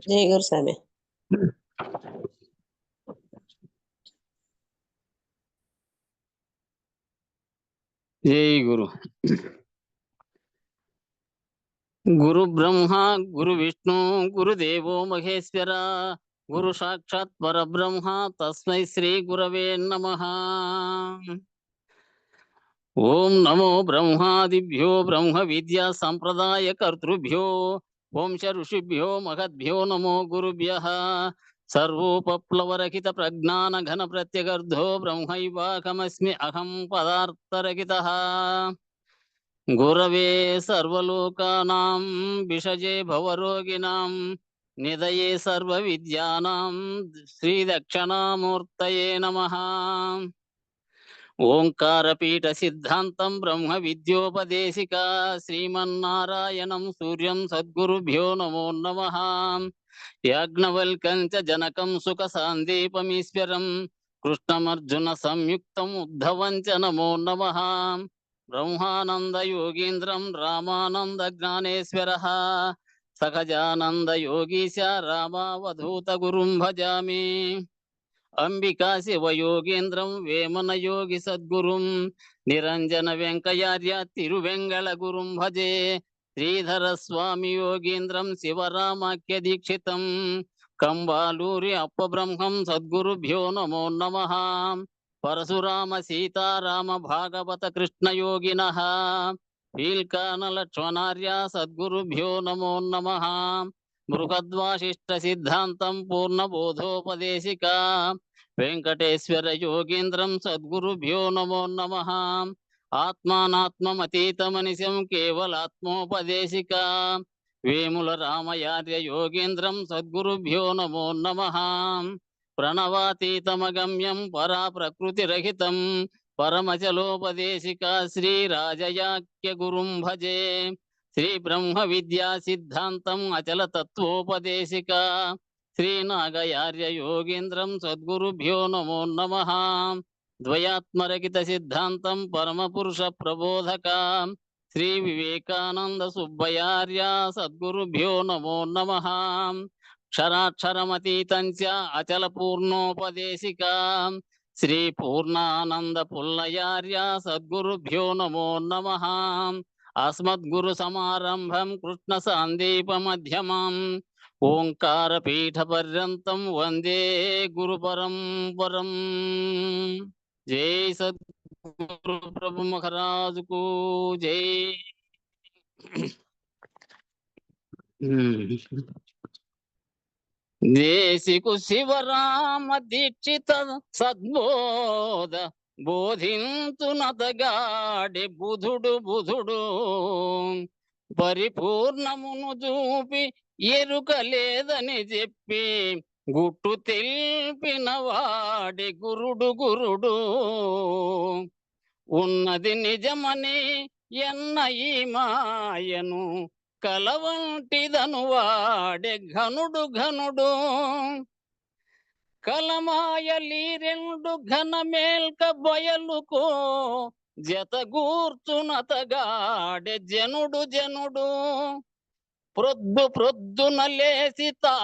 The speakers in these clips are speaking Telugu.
జై గురుస్వామి. జై గురు. గురు బ్రహ్మ గురు విష్ణు గురుదేవో మహేశ్వర గురు సాక్షాత్ పరబ్రహ్మ తస్మై శ్రీ గురవే నమః. ఓం నమో బ్రహ్మాదిభ్యో బ్రహ్మ విద్యా సంప్రదాయ కర్తృభ్యో వంశ ఋషిభ్యో మహద్భ్యో నమో గురుభ్యః. సర్వోపప్లవరహిత ప్రజ్ఞాన ఘన ప్రత్యగర్ధో బ్రహ్మైవాహమస్మి అహం పదార్థరహితః. గురవే సర్వలోకానాం విషజే భవరోగిణాం నిదయే సర్వ విద్యానాం శ్రీ దక్షిణామూర్తయే నమః. ఓంకారపీఠ సిద్ధాంతం బ్రహ్మ విద్యోపదేశిక శ్రీమన్నారాయణం సూర్యం సద్గురుభ్యో నమో నమః. యాజ్ఞవల్కం చ జనకం సుఖ సాందీపమీశ్వరం కృష్ణమర్జున సంయుక్తం ఉద్ధవం చ నమో నమః. బ్రహ్మానంద యోగీంద్రం రామానంద జ్ఞానేశ్వరః సహజానంద యోగీశ రామావధూత గురుం భజామి. అంబికా శివయోగేంద్రం వేమన యోగి సద్గురుం నిరంజన వెంకయార్య తిరువెంగళ గురుం భజే. శ్రీధర స్వామి యోగీంద్రం శివరామాఖ్య దీక్షితం కంబాలూరి అప్పబ్రహ్మం సద్గురుభ్యో నమో నమః. పరశురామ సీతారామ భాగవత కృష్ణ యోగినః వీల్కాన లక్ష్మణార్య సద్గురుభ్యో నమో నమః. బృహద్వాసిష్ట సిద్ధాంతం పూర్ణబోధోపదేశిక వెంకటేశ్వర యోగీంద్రం సద్గురుభ్యో నమో నమః. ఆత్మానాత్మమతీతమనిశం కేవలాత్మోపదేశిక వేముల రామయార్య యోగేంద్రం సద్గురుభ్యో నమో నమః. ప్రణవాతీతమగమ్యం పరా ప్రకృతిరహితం పరమచలోపదేశిక శ్రీరాజయాఖ్య గురుం భజే. శ్రీ బ్రహ్మ విద్యా సిద్ధాంతం అచల తత్వోపదేశిక శ్రీనాగయార్య యోగేంద్రం సద్గురుభ్యో నమో నమః. ద్వయాత్మరహిత సిద్ధాంతం పరమపురుష ప్రబోధక శ్రీ వివేకానంద సుబ్బయార్య సద్గురుభ్యో నమో నమః. క్షరాక్షరమతీతం చ అచల పూర్ణోపదేశిక శ్రీ పూర్ణానంద పుల్లయార్య సద్గురుభ్యో నమో నమః. అస్మద్గురు సమారంభం కృష్ణ సాందీప మధ్యమం ఓంకార పీఠ పర్యంతం వందే గురు పరంపరం. జై సద్గురు ప్రభు మహారాజుకు జై. దేశికు శివరామ దీక్షిత సద్బోధ బోధింతునతగాడి బుధుడు పరిపూర్ణమును చూపి ఎరుక లేదని చెప్పి గుట్టు తెలిపిన వాడి గురుడు ఉన్నది నిజమని ఎన్న ఈ మాయను కలవంటిదను వాడే ఘనుడు కలమాయలి రెండు ఘన మేల్క బయలుకో జతగూర్చునతగాడే జనుడు ప్రొద్దున లేసి తా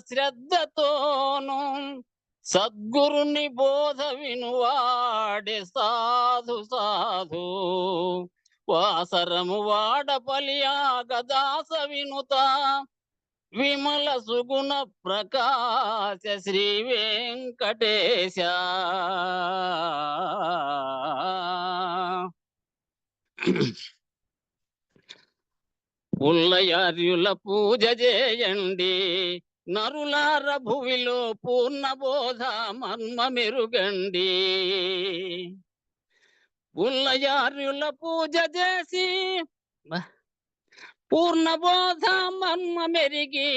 శ్రద్ధతోను సద్గురుని బోధ వినువాడే సాధు వాసరము వాడపలియాగదాస వినుత విమల సుగుణ ప్రకాశ శ్రీ వెంకటేశ. పుల్లయార్యుల పూజ చేయండి నరులార భువిలో పూర్ణ బోధ మర్మ మెరుగండి. పుల్లయార్యుల పూజ చేసి పూర్ణ బోధ మర్మ మెరిగి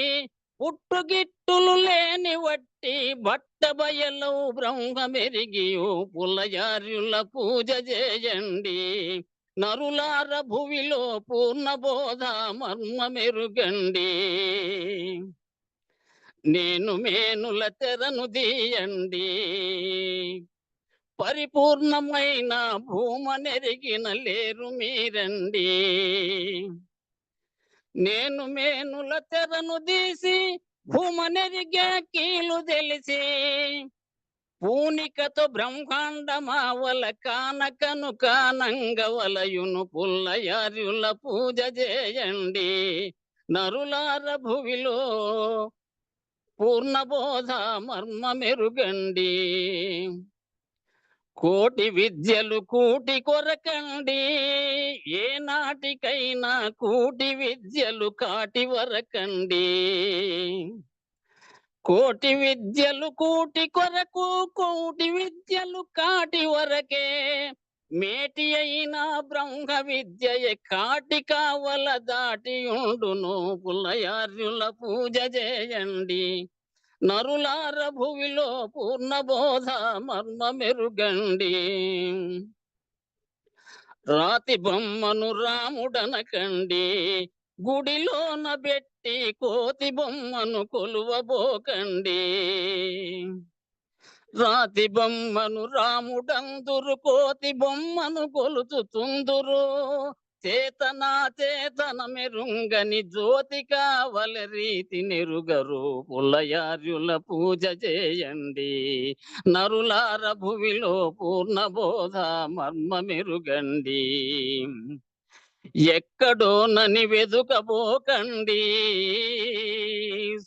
పుట్టుగిట్టులు లేని వట్టి బట్ట బయలు బ్రహ్మ మెరిగి పుల్లయార్యుల పూజ చేయండి నరులార భువిలో పూర్ణ బోధ మర్మ మెరుగండి. నేను మేనుల తెరను దీయండి, పరిపూర్ణమైన భూమనెరిగిన లేరు మీరండి. నేను మేనుల తెరను తీసి భూమనెరిగే కీలు తెలిసి, పూనికతో బ్రహ్మాండమావల కానకను కానంగవలయును పుల్లయార్యుల పూజ చేయండి. నరులార భువిలో పూర్ణబోధ మర్మ మెరుగండి. కోటి విద్యలు కూటి కొరకండి, ఏ నాటికైనా కూటి విద్యలు కాటి వరకండి. కోటి విద్యలు కూటి కొరకు, కోటి విద్యలు కాటి వరకే, మేటి అయిన బ్రహ్మ విద్యయే కాటి కావల దాటి ఉండును. పుల్లయార్యుల పూజ చేయండి. నరులార భువిలో పూర్ణబోధ మర్మ మెరుగండి. రాతి బొమ్మను రాముడనకండి, గుడిలోన పెట్టి కోతి బొమ్మను కొలువబోకండి. రాతి బొమ్మను రాముడందురు, కోతి బొమ్మను కొలుచుతుందురు. చేతనా చేతన మెరుంగని జ్యోతి కావల రీతి నెరుగరు. పుల్లయార్యుల పూజ చేయండి. నరులార భువిలో పూర్ణబోధ మర్మ మెరుగండి. ఎక్కడోనని వెదుకబోకండి,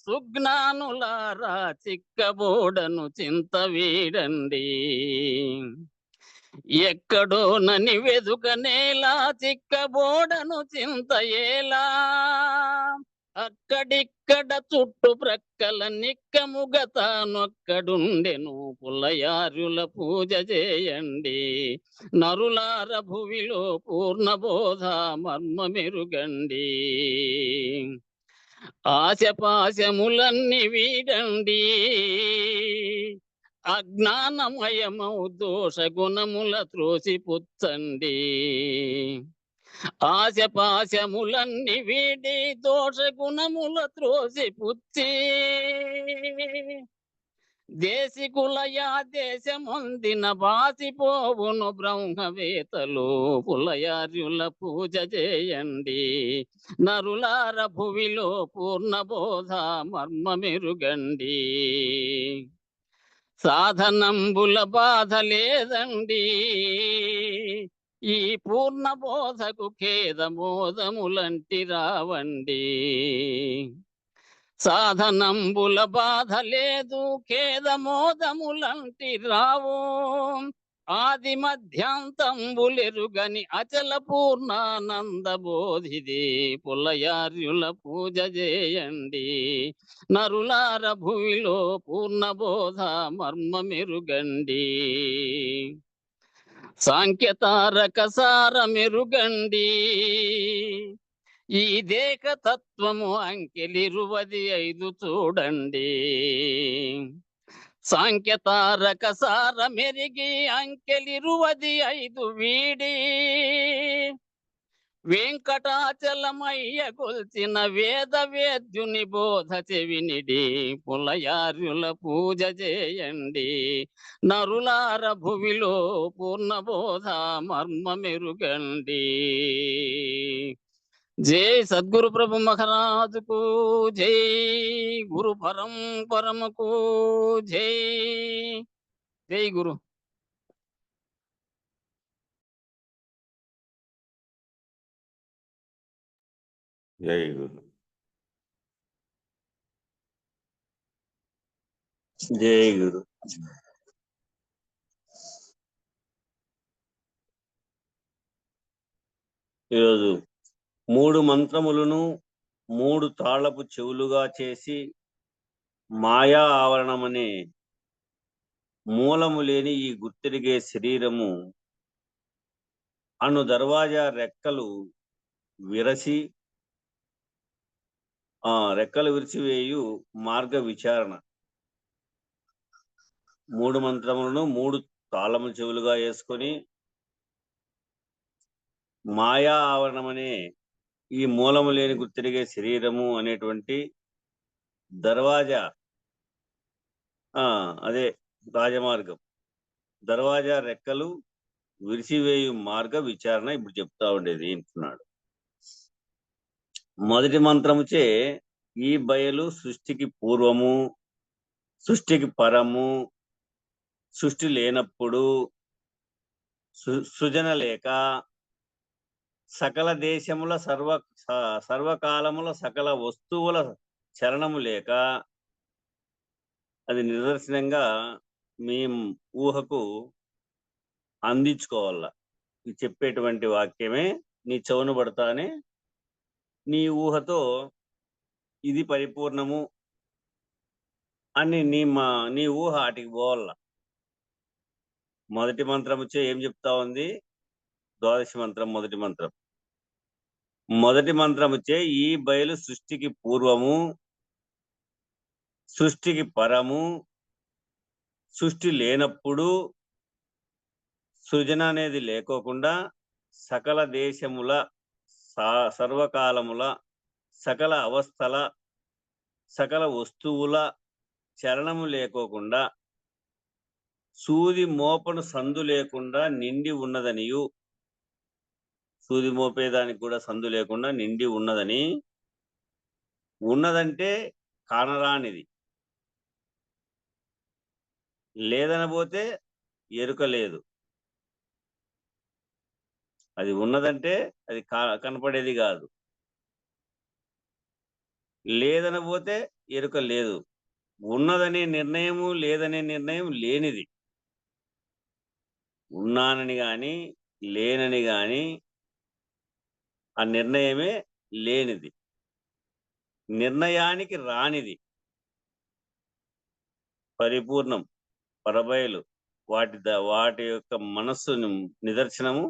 సుజ్ఞానులారా చిక్కబోడను చింత వీడండి. ఎక్కడోనని వెదుకనేలా చిక్కబోడను చింత ఏలా, అక్కడిక్కడ చుట్టు ప్రక్కల నిక్కముగ తానొక్కడుండెను. పుల్లయార్యుల పూజ చేయండి. నరులార భువిలో పూర్ణబోధ మర్మ మెరుగండి. ఆశపాశములన్నీ వీడండి, అజ్ఞానమయమౌ దోష గుణముల త్రోసిపుచ్చండి. ఆశపాశములన్నీ వీడి దోష గుణముల త్రోసిపుచ్చి, దేశికులయా దేశమొందిన బాసిపోవును బ్రహ్మవేత్తలు. పుల్లయార్యుల పూజ చేయండి. నరులార భువిలో పూర్ణబోధ మర్మ మెరుగండి. సాధనంబుల బాధ లేదండి, ఈ పూర్ణబోధకు ఖేదమోదములంటి రావండి. సాధనంబుల బాధ లేదు, ఖేదమోదములంటి రావు. ఆది మధ్యాంతంబులెరుగని అచల పూర్ణానంద బోధిది. పుల్లయార్యుల పూజ చేయండి. నరులార భూమిలో పూర్ణబోధ మర్మ మెరుగండి. సాంఖ్యతారక సార మెరుగండి, ఈ దేహ తత్వము అంకెలిరువది 5 చూడండి. సాంఖ్యతారక సార మెరిగి అంకెలిరువది 5 వీడి, వెంకటాచలమయ్య కొల్చిన వేద వేద్యుని బోధ చెవినిడి. పుల్లయార్యుల పూజ చేయండి. నరులార భువిలో పూర్ణబోధ మర్మ మెరుగండి. జై సద్గురు ప్రభు మహారాజుకు జై, గురు పరంపరముకు జై. జై గురు. జై గురు. జై గురు. ఈరోజు 3 మంత్రములను 3 తాళపు చెవులుగా చేసి మాయా ఆవరణమనే మూలము లేని ఈ గుర్తిరిగే శరీరము అను దర్వాజా రెక్కలు విరసి రెక్కలు విరిచివేయు మార్గ విచారణ. 3 మంత్రములను 3 తాళము చెవులుగా వేసుకొని మాయా ఆవరణమనే ఈ మూలము లేని గుర్తిరిగే శరీరము అనేటువంటి దర్వాజా అదే రాజమార్గం. దర్వాజా రెక్కలు విరిసివేయు మార్గ విచారణ ఇప్పుడు చెప్తా ఉండేది అంటున్నాడు. మొదటి మంత్రముచే ఈ బయలు సృష్టికి పూర్వము, సృష్టికి పరము, సృష్టి లేనప్పుడు, సృజన లేక, సకల దేశముల సర్వకాలముల సకల వస్తువుల చలనము లేక, అది నిదర్శనంగా మేము ఊహకు అందించుకోవాల. చెప్పేటువంటి వాక్యమే నీ చెవును పడతానే నీ ఊహతో ఇది పరిపూర్ణము అని నీ ఊహ ఆటికి పోవాల. మొదటి మంత్రముచే ఏం చెప్తా ఉంది? ద్వాదశి మంత్రం మొదటి మంత్రం. మొదటి మంత్రముచే ఈ బయలు సృష్టికి పూర్వము, సృష్టికి పరము, సృష్టి లేనప్పుడు, సృజన అనేది లేకోకుండా, సకల దేశముల సర్వకాలముల సకల అవస్థల సకల వస్తువుల చలనము లేకోకుండా, సూది మోపను సందు లేకుండా నిండి ఉన్నదనియు, సూది మోపేదానికి కూడా సందు లేకుండా నిండి ఉన్నదని. ఉన్నదంటే కానరానిది, లేదనబోతే ఎరుక లేదు. అది ఉన్నదంటే అది కనపడేది కాదు, లేదనబోతే ఎరుక లేదు. ఉన్నదనే నిర్ణయము లేదనే నిర్ణయం లేనిది. ఉన్నానని గాని లేనని గాని ఆ నిర్ణయమే లేనిది, నిర్ణయానికి రానిది. పరిపూర్ణం, పరబయలు, వాటి యొక్క మనస్సు నిదర్శనము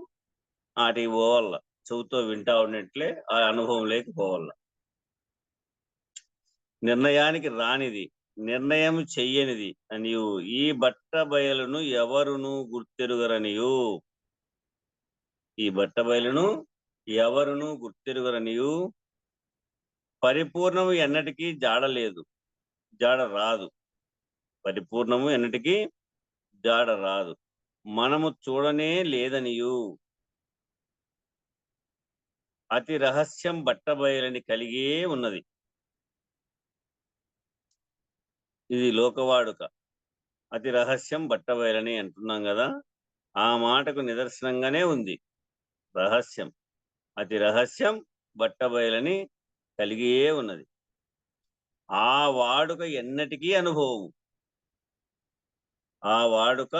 వాటికి పోవాల. చెవుతో వింటా ఉన్నట్లే ఆ అనుభవం లేకపోవాల. నిర్ణయానికి రానిది, నిర్ణయం చెయ్యనిది అనియు ఈ బట్ట బయలును ఎవరును గుర్తెరుగరనియు, ఈ బట్ట బయలును ఎవరును గుర్తెరుగరనియు, పరిపూర్ణము ఎన్నటికీ జాడలేదు, జాడ రాదు. పరిపూర్ణము ఎన్నటికీ జాడ రాదు, మనము చూడనే లేదనియు, అతి రహస్యం బట్టబయలని కలిగే ఉన్నది. ఇది లోకవాడుక. అతి రహస్యం బట్టబయలని అంటున్నాం కదా, ఆ మాటకు నిదర్శనంగానే ఉంది. రహస్యం, అతి రహస్యం బట్టబయలని కలిగే ఉన్నది. ఆ వాడుక ఎన్నటికీ అనుభవం, ఆ వాడుక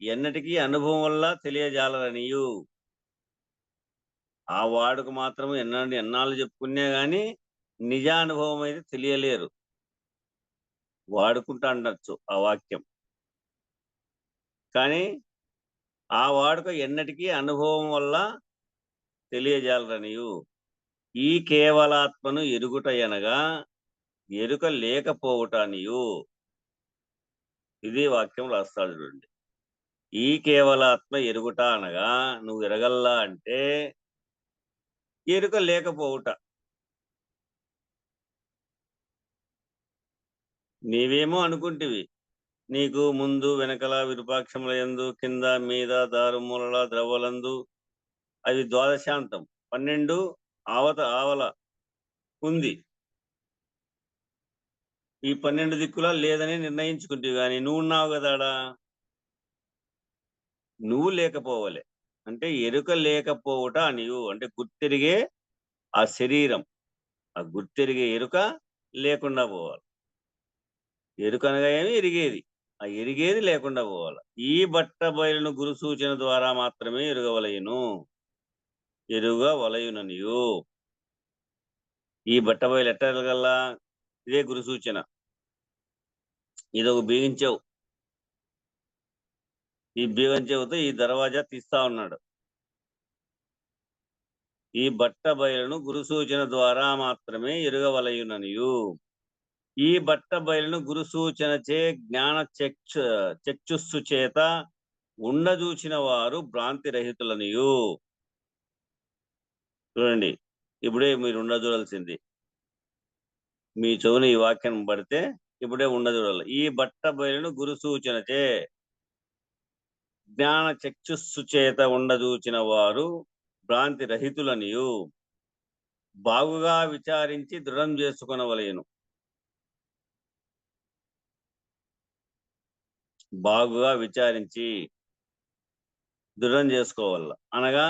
ఎన్నటికీ అనుభవం వల్ల తెలియజాలరనియు. ఆ వాడుక మాత్రం ఎన్నాళ్ళు చెప్పుకునే గాని నిజానుభవం అయితే తెలియలేరు. వాడుకుంటా ఉండొచ్చు ఆ వాక్యం, కానీ ఆ వాడుక ఎన్నటికీ అనుభవం వల్ల తెలియజాలరనియు. ఈ కేవలాత్మను ఎరుగుట అనగా ఎరుక లేకపోవటానియు. ఇది వాక్యం రాస్తాడు చూడండి. ఈ కేవలాత్మ ఎరుగుట అనగా నువ్వు ఎరగల్లా అంటే ఎరుక లేకపోవుట. నీవేమో అనుకుంటివి నీకు ముందు వెనకల విరూపాక్షముల యందు కింద మీద దారుమూలల ద్రవ్వలందు, అవి ద్వాదశాంతం 12 ఆవల ఉంది. ఈ 12 దిక్కులా లేదని నిర్ణయించుకుంటివి, కానీ నువ్వు ఉన్నావు కదాడా, నువ్వు లేకపోవలే. అంటే ఎరుక లేకపోవుట నీవు అంటే గుర్తెరిగే ఆ శరీరం, ఆ గుర్తెరిగే ఎరుక లేకుండా పోవాలి. ఎరుక అనగా ఏమి? ఎరిగేది. ఆ ఎరిగేది లేకుండా పోవాలి. ఈ బట్ట బయలును గురు సూచన ద్వారా మాత్రమే ఎరుగవలయును, ఎరుగవలయుననియు. ఈ బట్ట బయలు ఎట్ట ఎరగల్లా? ఇదే గురు సూచన. ఇదొక బిగించావు, ఈ బిగించవుతో ఈ దర్వాజా తీస్తా ఉన్నాడు. ఈ బట్ట బయలును గురు సూచన ద్వారా మాత్రమే ఎరుగవలయుననియు. ఈ బట్ట బయలును గురు సూచనచే జ్ఞాన చక్షుస్సు చేత ఉండజూచిన వారు భ్రాంతి రహితులనియు. చూడండి, ఇప్పుడే మీరు ఉండజూడాల్సింది. మీ చెవుని ఈ వాక్యం పడితే ఇప్పుడే ఉండదు. ఈ బట్ట బయలును గురు సూచనచే జ్ఞాన చక్షుస్సు చేత ఉండదూచిన వారు భ్రాంతి రహితులనియు బాగుగా విచారించి దృఢం చేసుకొనవలెను. బాగుగా విచారించి దృఢం చేసుకోవాల. అనగా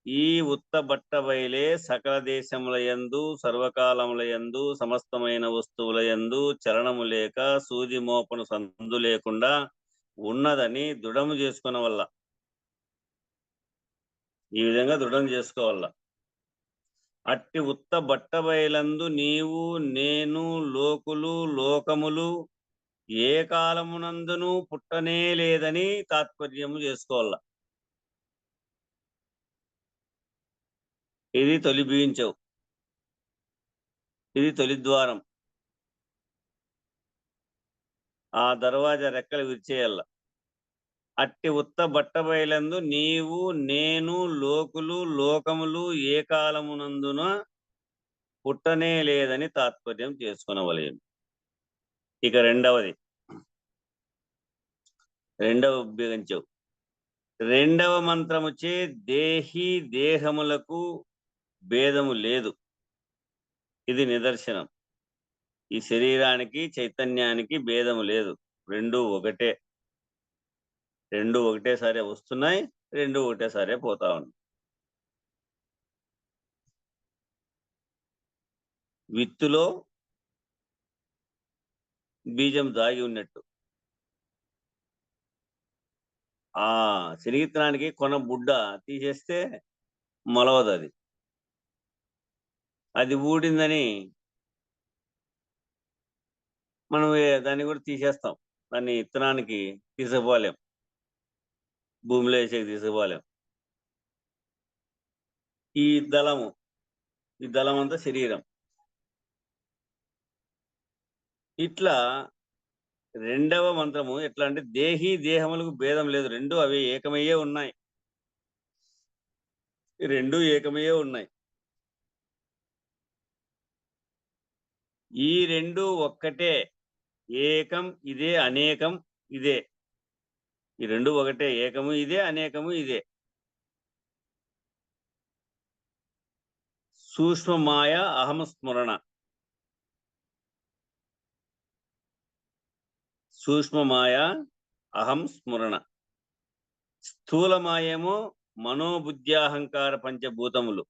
ఈ ఉత్త బట్ట బయలే సకల దేశముల యందు సర్వకాలముల యందు సమస్తమైన వస్తువుల యందు చలనము లేక సూది మోపను సందు లేకుండా ఉన్నదని దృఢము చేసుకున్న వల్ల, ఈ విధంగా దృఢం చేసుకోవాల. అట్టి ఉత్త బట్ట బయలందు నీవు నేను లోకులు లోకములు ఏ కాలమునందును పుట్టనే లేదని తాత్పర్యము చేసుకోవాల. ఇది తొలి బీయించవు, ఇది తొలి ద్వారం. ఆ దర్వాజా రెక్కలు విరిచేయాల. అట్టి ఉత్త బట్ట బయలందు నీవు నేను లోకులు లోకములు ఏ కాలమునందున పుట్టనే లేదని తాత్పర్యం చేసుకొనవలెను. ఇక రెండవ ఉపయోగించవు. రెండవ మంత్రముచే దేహి దేహములకు భేదము లేదు. ఇది నిదర్శనం. ఈ శరీరానికి చైతన్యానికి భేదము లేదు. రెండు ఒకటేసారి వస్తున్నాయి, రెండు ఒకటేసారి పోతా ఉన్నాయి. విత్తులో బీజం దాగి ఉన్నట్టు. ఆ శనగిత్తనానికి కొన బుడ్డ తీసేస్తే మొలవదు. అది ఊడిందని మనం దాన్ని కూడా తీసేస్తాం. దాన్ని ఇత్తనానికి తీసుకుపోలేం, భూమిలో వేసేకి తీసుకుపోలేం. ఈ దళం అంతా శరీరం. ఇట్లా రెండవ మంత్రము ఎట్లా అంటే దేహి దేహములకు భేదం లేదు, రెండు అవి ఏకమయ్యే ఉన్నాయి. రెండు ఏకమయ్యే ఉన్నాయి. ఈ రెండు ఒక్కటే. ఏకం ఇదే, అనేకం ఇదే. ఈ రెండు ఒకటే, ఏకము ఇదే, అనేకము ఇదే. సూక్ష్మ మాయ అహం స్మరణ. సూక్ష్మ మాయ అహం స్మరణ. స్థూల మాయేమో మనోబుద్ధ్యాహంకార పంచభూతములు.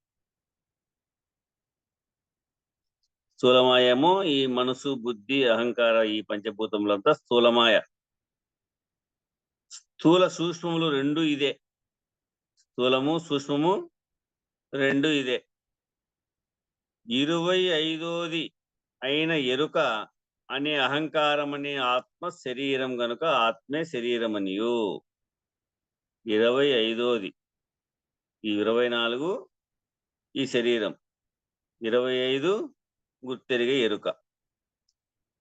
స్థూలమాయేమో ఈ మనసు బుద్ధి అహంకార ఈ పంచభూతములంతా స్థూలమాయ. స్థూల సూక్ష్మములు రెండు ఇదే. స్థూలము సూక్ష్మము రెండు ఇదే. 25ది అయిన ఎరుక అనే అహంకారం అనే ఆత్మ శరీరం గనుక ఆత్మే శరీరమనియు. 25ది ఈ 24 ఈ శరీరం, 25 గుర్తెరిగే ఎరుక.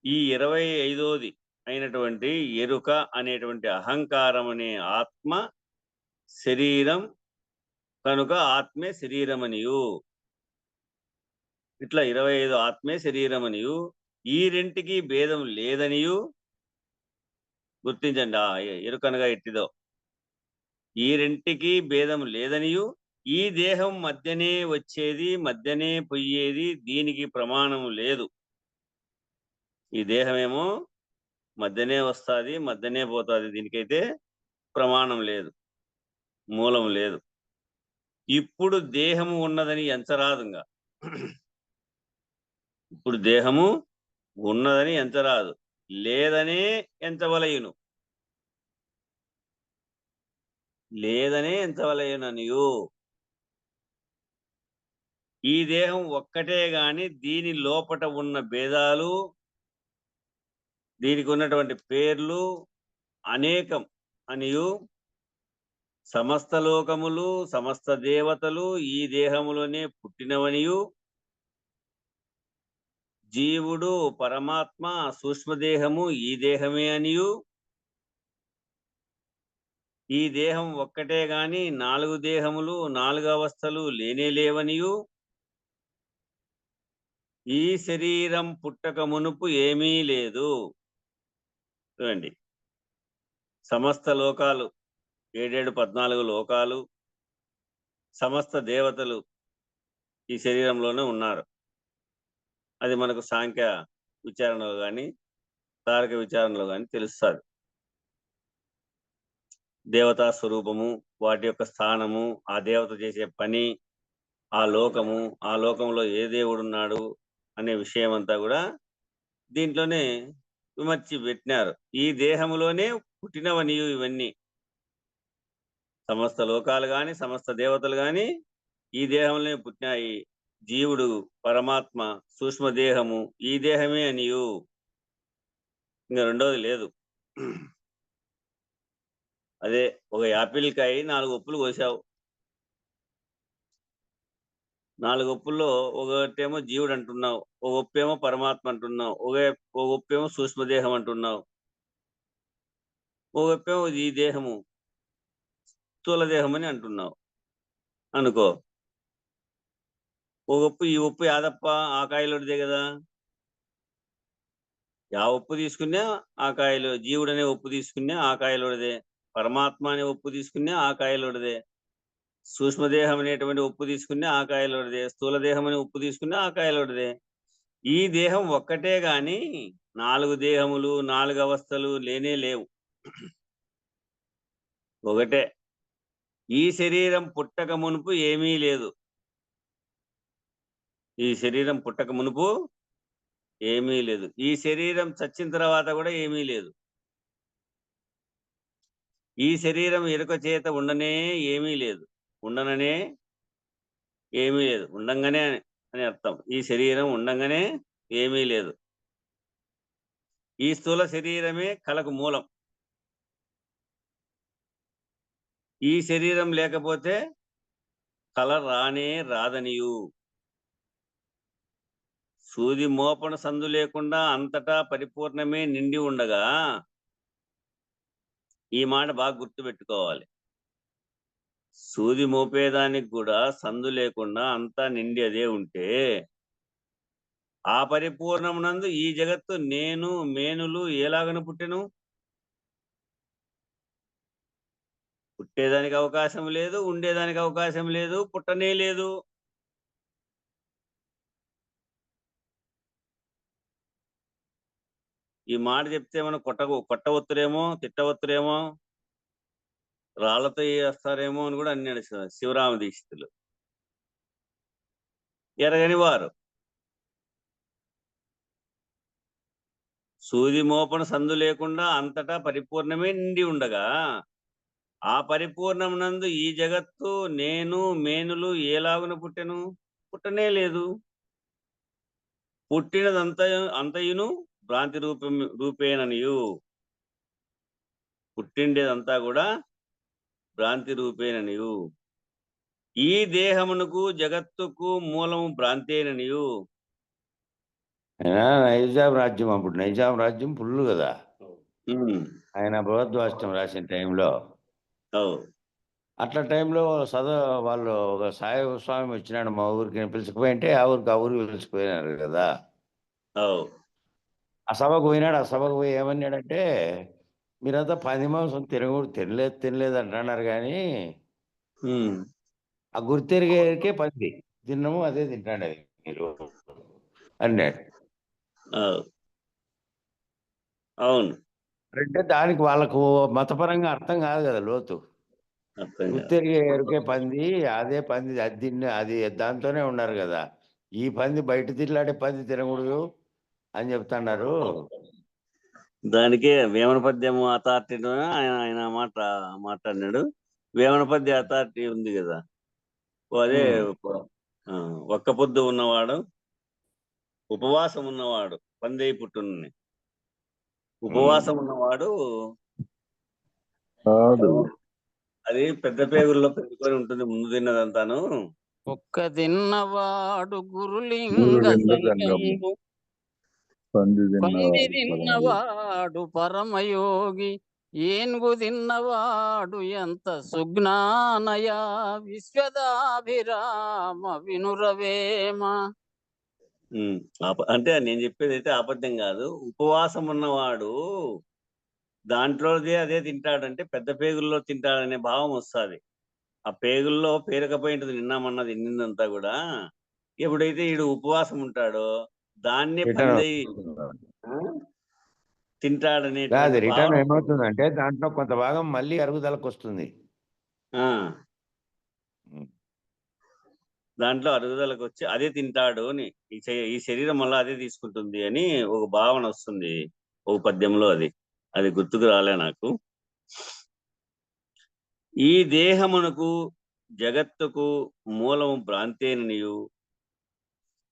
ఈ 25ది అయినటువంటి ఎరుక అనేటువంటి అహంకారం అనే ఆత్మ శరీరం కనుక ఆత్మే శరీరమనియు. ఇట్లా 25 ఆత్మే శరీరమనియు, ఈ రెంటికి భేదం లేదనియు గుర్తించండి. ఆ ఎరుకనగా ఎట్టిదో. ఈ రెంటికి భేదం లేదనియు, ఈ దేహం మధ్యనే వచ్చేది మధ్యనే పోయేది, దీనికి ప్రమాణం లేదు. ఈ దేహమేమో మధ్యనే వస్తుంది మధ్యనే పోతుంది, దీనికైతే ప్రమాణం లేదు, మూలం లేదు. ఇప్పుడు దేహము ఉన్నదని ఎంచరాదుగా. ఇప్పుడు దేహము ఉన్నదని ఎంచరాదు, లేదనే ఎంచవలయును. లేదనే ఎంచవలయుననియు. ఈ దేహం ఒక్కటే గాని దీని లోపట ఉన్న భేదాలు, దీనికి ఉన్నటువంటి పేర్లు అనేకం అనియు, సమస్త లోకములు సమస్త దేవతలు ఈ దేహములోనే పుట్టినవనియు, జీవుడు పరమాత్మ సూక్ష్మదేహము ఈ దేహమే అనియు, ఈ దేహం ఒక్కటే గాని 4 దేహములు 4 అవస్థలు లేనే లేవనియు, ఈ శరీరం పుట్టక మునుపు ఏమీ లేదు, చూడండి, సమస్త లోకాలు 14 లోకాలు, సమస్త దేవతలు ఈ శరీరంలోనే ఉన్నారు. అది మనకు సాంఖ్య విచారణలో కానీ తారక విచారణలో కానీ తెలుస్తుంది. దేవతా స్వరూపము, వాటి యొక్క స్థానము, ఆ దేవత చేసే పని, ఆ లోకము, ఆ లోకంలో ఏ దేవుడు ఉన్నాడు అనే విషయం అంతా కూడా దీంట్లోనే విమర్చి పెట్టినారు. ఈ దేహములోనే పుట్టినవనియు ఇవన్నీ, సమస్త లోకాలు గాని సమస్త దేవతలు గాని ఈ దేహంలోనే పుట్టినాయి. జీవుడు పరమాత్మ సూక్ష్మదేహము ఈ దేహమే అనియు, ఇంకా రెండోది లేదు. అదే ఒక యాపిల్కాయ 4 ఒప్పులు కోసావు, 4 ఒప్పుల్లో ఒకటేమో జీవుడు అంటున్నావు, ఒక ఒప్పేమో పరమాత్మ అంటున్నావు, ఒక ఒప్పేమో సూక్ష్మదేహం అంటున్నావు, ఒక ఒప్పేమో ఈ దేహము స్థూల దేహం అని అంటున్నావు అనుకో. ఒక ఒప్పు ఈ ఒప్పు యాదప్ప ఆ కాయలోడిదే కదా. యా ఒప్పు తీసుకున్నా ఆ కాయలు, జీవుడు అనే ఒప్పు తీసుకున్నా ఆ కాయలోడిదే, పరమాత్మ అనే ఒప్పు తీసుకున్నా ఆ కాయలోడిదే, సూక్ష్మదేహం అనేటువంటి ఉప్పు తీసుకునే ఆ కాయలోడిదే, స్థూల దేహం అనే ఉప్పు తీసుకునే ఆ కాయలోడిదే. ఈ దేహం ఒక్కటే గాని 4 దేహములు 4 అవస్థలు లేనే లేవు, ఒకటే. ఈ శరీరం పుట్టక మునుపు ఏమీ లేదు, ఈ శరీరం పుట్టక మునుపు ఏమీ లేదు, ఈ శరీరం చచ్చిన తర్వాత కూడా ఏమీ లేదు. ఈ శరీరం ఎరుక చేత ఉండనే ఏమీ లేదు, ఉండననే ఏమీ లేదు, ఉండంగానే అని అర్థం. ఈ శరీరం ఉండంగానే ఏమీ లేదు. ఈ స్థూల శరీరమే కలకు మూలం. ఈ శరీరం లేకపోతే కల రానే రాదనియు, సూది మోపన సందు లేకుండా అంతటా పరిపూర్ణమే నిండి ఉండగా, ఈ మాట బాగా గుర్తుపెట్టుకోవాలి. సూది మోపేదానికి కూడా సందు లేకుండా అంతా నిండి అదే ఉంటే, ఆ పరిపూర్ణమునందు ఈ జగత్తు నేను మేనులు ఎలాగన పుట్టెను? పుట్టేదానికి అవకాశం లేదు, ఉండేదానికి అవకాశం లేదు, పుట్టనే లేదు. ఈ మాట చెప్తే మనం కొట్టవచ్చురేమో, తిట్టవచ్చురేమో, రాళ్లతో వేస్తారేమో అని కూడా అన్నాడు శివరామ దీక్షితులు. ఎరగని వారు సూది మోపన సందు లేకుండా అంతటా పరిపూర్ణమే నిండి ఉండగా, ఆ పరిపూర్ణమునందు ఈ జగత్తు నేను మేనులు ఏలాగున పుట్టెను? పుట్టనే లేదు. అంతయును భ్రాంతి రూపేననియు, పుట్టిండేదంతా కూడా భ్రాంతి రూపేననియు, ఈ దేహమునకు జగత్తుకు మూలము భ్రాంతేననియు. నైజాం రాజ్యం, అప్పుడు నైజాం రాజ్యం ఫుల్ కదా. ఆయన భగవద్వాష్టం రాసిన టైంలో, అట్లా టైంలో వాళ్ళు ఒక సాయి స్వామి వచ్చినాడు మా ఊరికి, పిలుచుకుపోయింటే ఆ ఊరికి పిలుచుకుపోయినారు కదా. ఆ సభకు పోయినాడు. ఆ సభకు పోయి ఏమన్నాడంటే, మీరంతా పంది మాంసం తినలేదు అంటున్నారు కానీ ఆ గుర్తెరిగే పంది తిన్నాము, అదే తింటాడు అది మీరు అన్నాడు. అవును, అంటే దానికి వాళ్ళకు మతపరంగా అర్థం కాదు కదా లోతు. గుర్తెరిగే ఎరుకే పంది, అదే పంది, అది దాంతోనే ఉన్నారు కదా. ఈ పంది బయట తిట్లాడే పంది తినకూడదు అని చెప్తున్నారు. దానికే వేమన పద్యం అథారిటీ ఆయన మాట్లాడినాడు. వేమన పద్య అథారిటీ ఉంది కదా, అదే ఒక్క పొద్దు ఉన్నవాడు, ఉపవాసం ఉన్నవాడు పందేయి పుట్టుని, ఉపవాసం ఉన్నవాడు అది పెద్ద పేగుల్లో పెట్టుకొని ఉంటుంది ముందు తిన్నదంతాను. ఒక్క తిన్నవాడు గురులింగ సంగంబు, పంది తిన్నవాడు పరమయోగి, ఏనుగు తిన్నవాడు ఎంత సుజ్ఞానయా, విశ్వదాభిరామ వినురవేమ. అంటే నేను చెప్పేది అయితే అబద్ధం కాదు. ఉపవాసం ఉన్నవాడు దాంట్లోదే అదే తింటాడంటే పెద్ద పేగుల్లో తింటాడనే భావం వస్తుంది. ఆ పేగుల్లో పేరకపోయింటది నిన్నామన్నది నిన్నంతా కూడా. ఎప్పుడైతే ఈడు ఉపవాసం ఉంటాడో దాన్నే రిటర్న్ పంది తింటాడనేటువంటి రిటర్న్ భావన ఏమవుతుందంటే దాంట్లో కొంత భాగం మళ్ళీ అరుగుదలకు వస్తుంది. దాంట్లో అరుగుదలకు వచ్చి అదే తింటాడు అని ఈ శరీరం వల్ల అదే తీసుకుంటుంది అని ఒక భావన వస్తుంది ఒక పద్యంలో. అది గుర్తుకు రాలే నాకు. ఈ దేహమునకు జగత్తుకు మూలము భ్రాంతేననియు,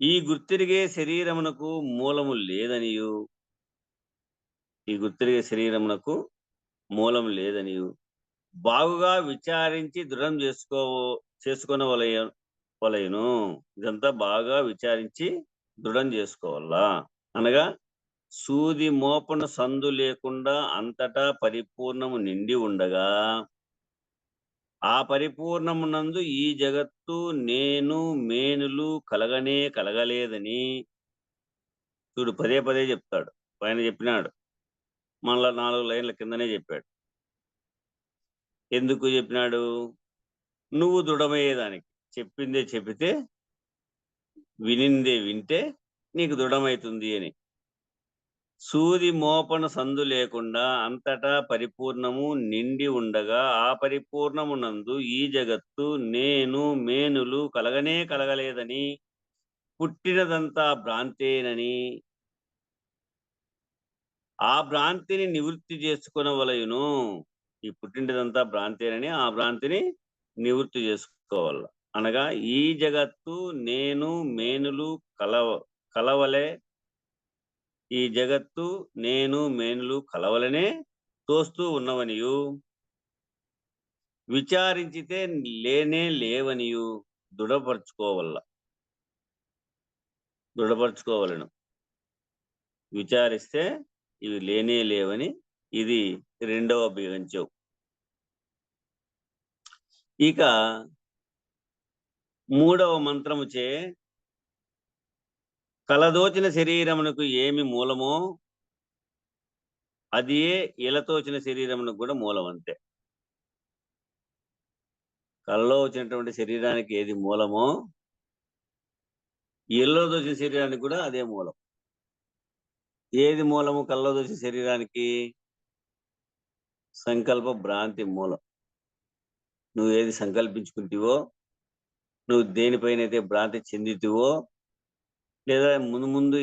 ఈ గుర్తిరిగే శరీరమునకు మూలము లేదనియు, ఈ గుర్తిరిగే శరీరమునకు మూలం లేదనియు బాగుగా విచారించి దృఢం చేసుకొనవలయను. ఇదంతా బాగా విచారించి దృఢం చేసుకోవాలా. అనగా సూది మోపన సందు లేకుండా అంతటా పరిపూర్ణము నిండి ఉండగా, ఆ పరిపూర్ణమునందు ఈ జగత్తు నేను మేనులు కలగలేదని చూడు పదే పదే చెప్తాడు. పైన చెప్పినాడు, మళ్ళా 4 లైన్ల కిందనే చెప్పాడు. ఎందుకు చెప్పినాడు? నువ్వు దృఢమయ్యేదానికి. చెప్పిందే చెప్పితే వినిందే వింటే నీకు దృఢమవుతుంది అని. సూది మోపన సందు లేకుండా అంతటా పరిపూర్ణము నిండి ఉండగా, ఆ పరిపూర్ణమునందు ఈ జగత్తు నేను మేనులు కలగలేదని, పుట్టినదంతా భ్రాంతేనని, ఆ భ్రాంతిని నివృత్తి చేసుకొనవలయును. ఈ పుట్టినదంతా భ్రాంతేనని ఆ భ్రాంతిని నివృత్తి చేసుకోవాలి. అనగా ఈ జగత్తు నేను మేనులు కలవలే, ఈ జగత్తు నేను మేనులు కలవలనే తోస్తూ ఉన్నవనియు, విచారించితే లేవనియు దృఢపరచుకోవలను. విచారిస్తే ఇవి లేవని. ఇది 2వ బిగంచెం. ఇక 3వ మంత్రముచే కలదోచిన శరీరమునకు ఏమి మూలమో అది ఇలతోచిన శరీరమునకు కూడా మూలం అంతే. కలలో వచ్చినటువంటి శరీరానికి ఏది మూలమో ఇళ్ళలో దోచిన శరీరానికి కూడా అదే మూలం. ఏది మూలము కలలో దోచిన శరీరానికి? సంకల్ప భ్రాంతి మూలం. నువ్వు ఏది సంకల్పించుకుంటావో, నువ్వు దేనిపైనైతే భ్రాంతి చెందితివో, లేదా ముందు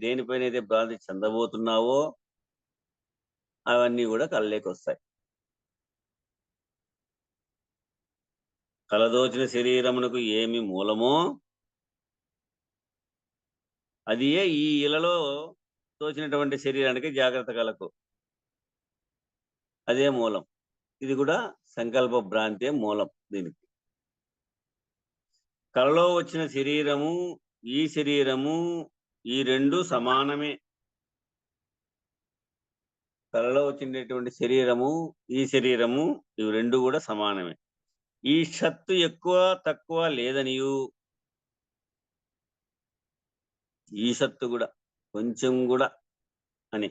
దేనిపైనైతే భ్రాంతి చెందబోతున్నావో అవన్నీ కూడా కళ్ళలోకి వస్తాయి. కలదోచిన శరీరమునకు ఏమి మూలమో అది ఈ ఇలలో తోచినటువంటి శరీరానికి జాగ్రత్త కలకు అదే మూలం. ఇది కూడా సంకల్ప భ్రాంతే మూలం. దీనికి కలలో వచ్చిన శరీరము ఈ శరీరము ఈ రెండు సమానమే. కలలో వచ్చినటువంటి శరీరము ఈ శరీరము ఇవి రెండు కూడా సమానమే. ఈ షత్తు ఎక్కువ తక్కువ లేదనియు, ఈ సత్తు కూడా కొంచెం కూడా అని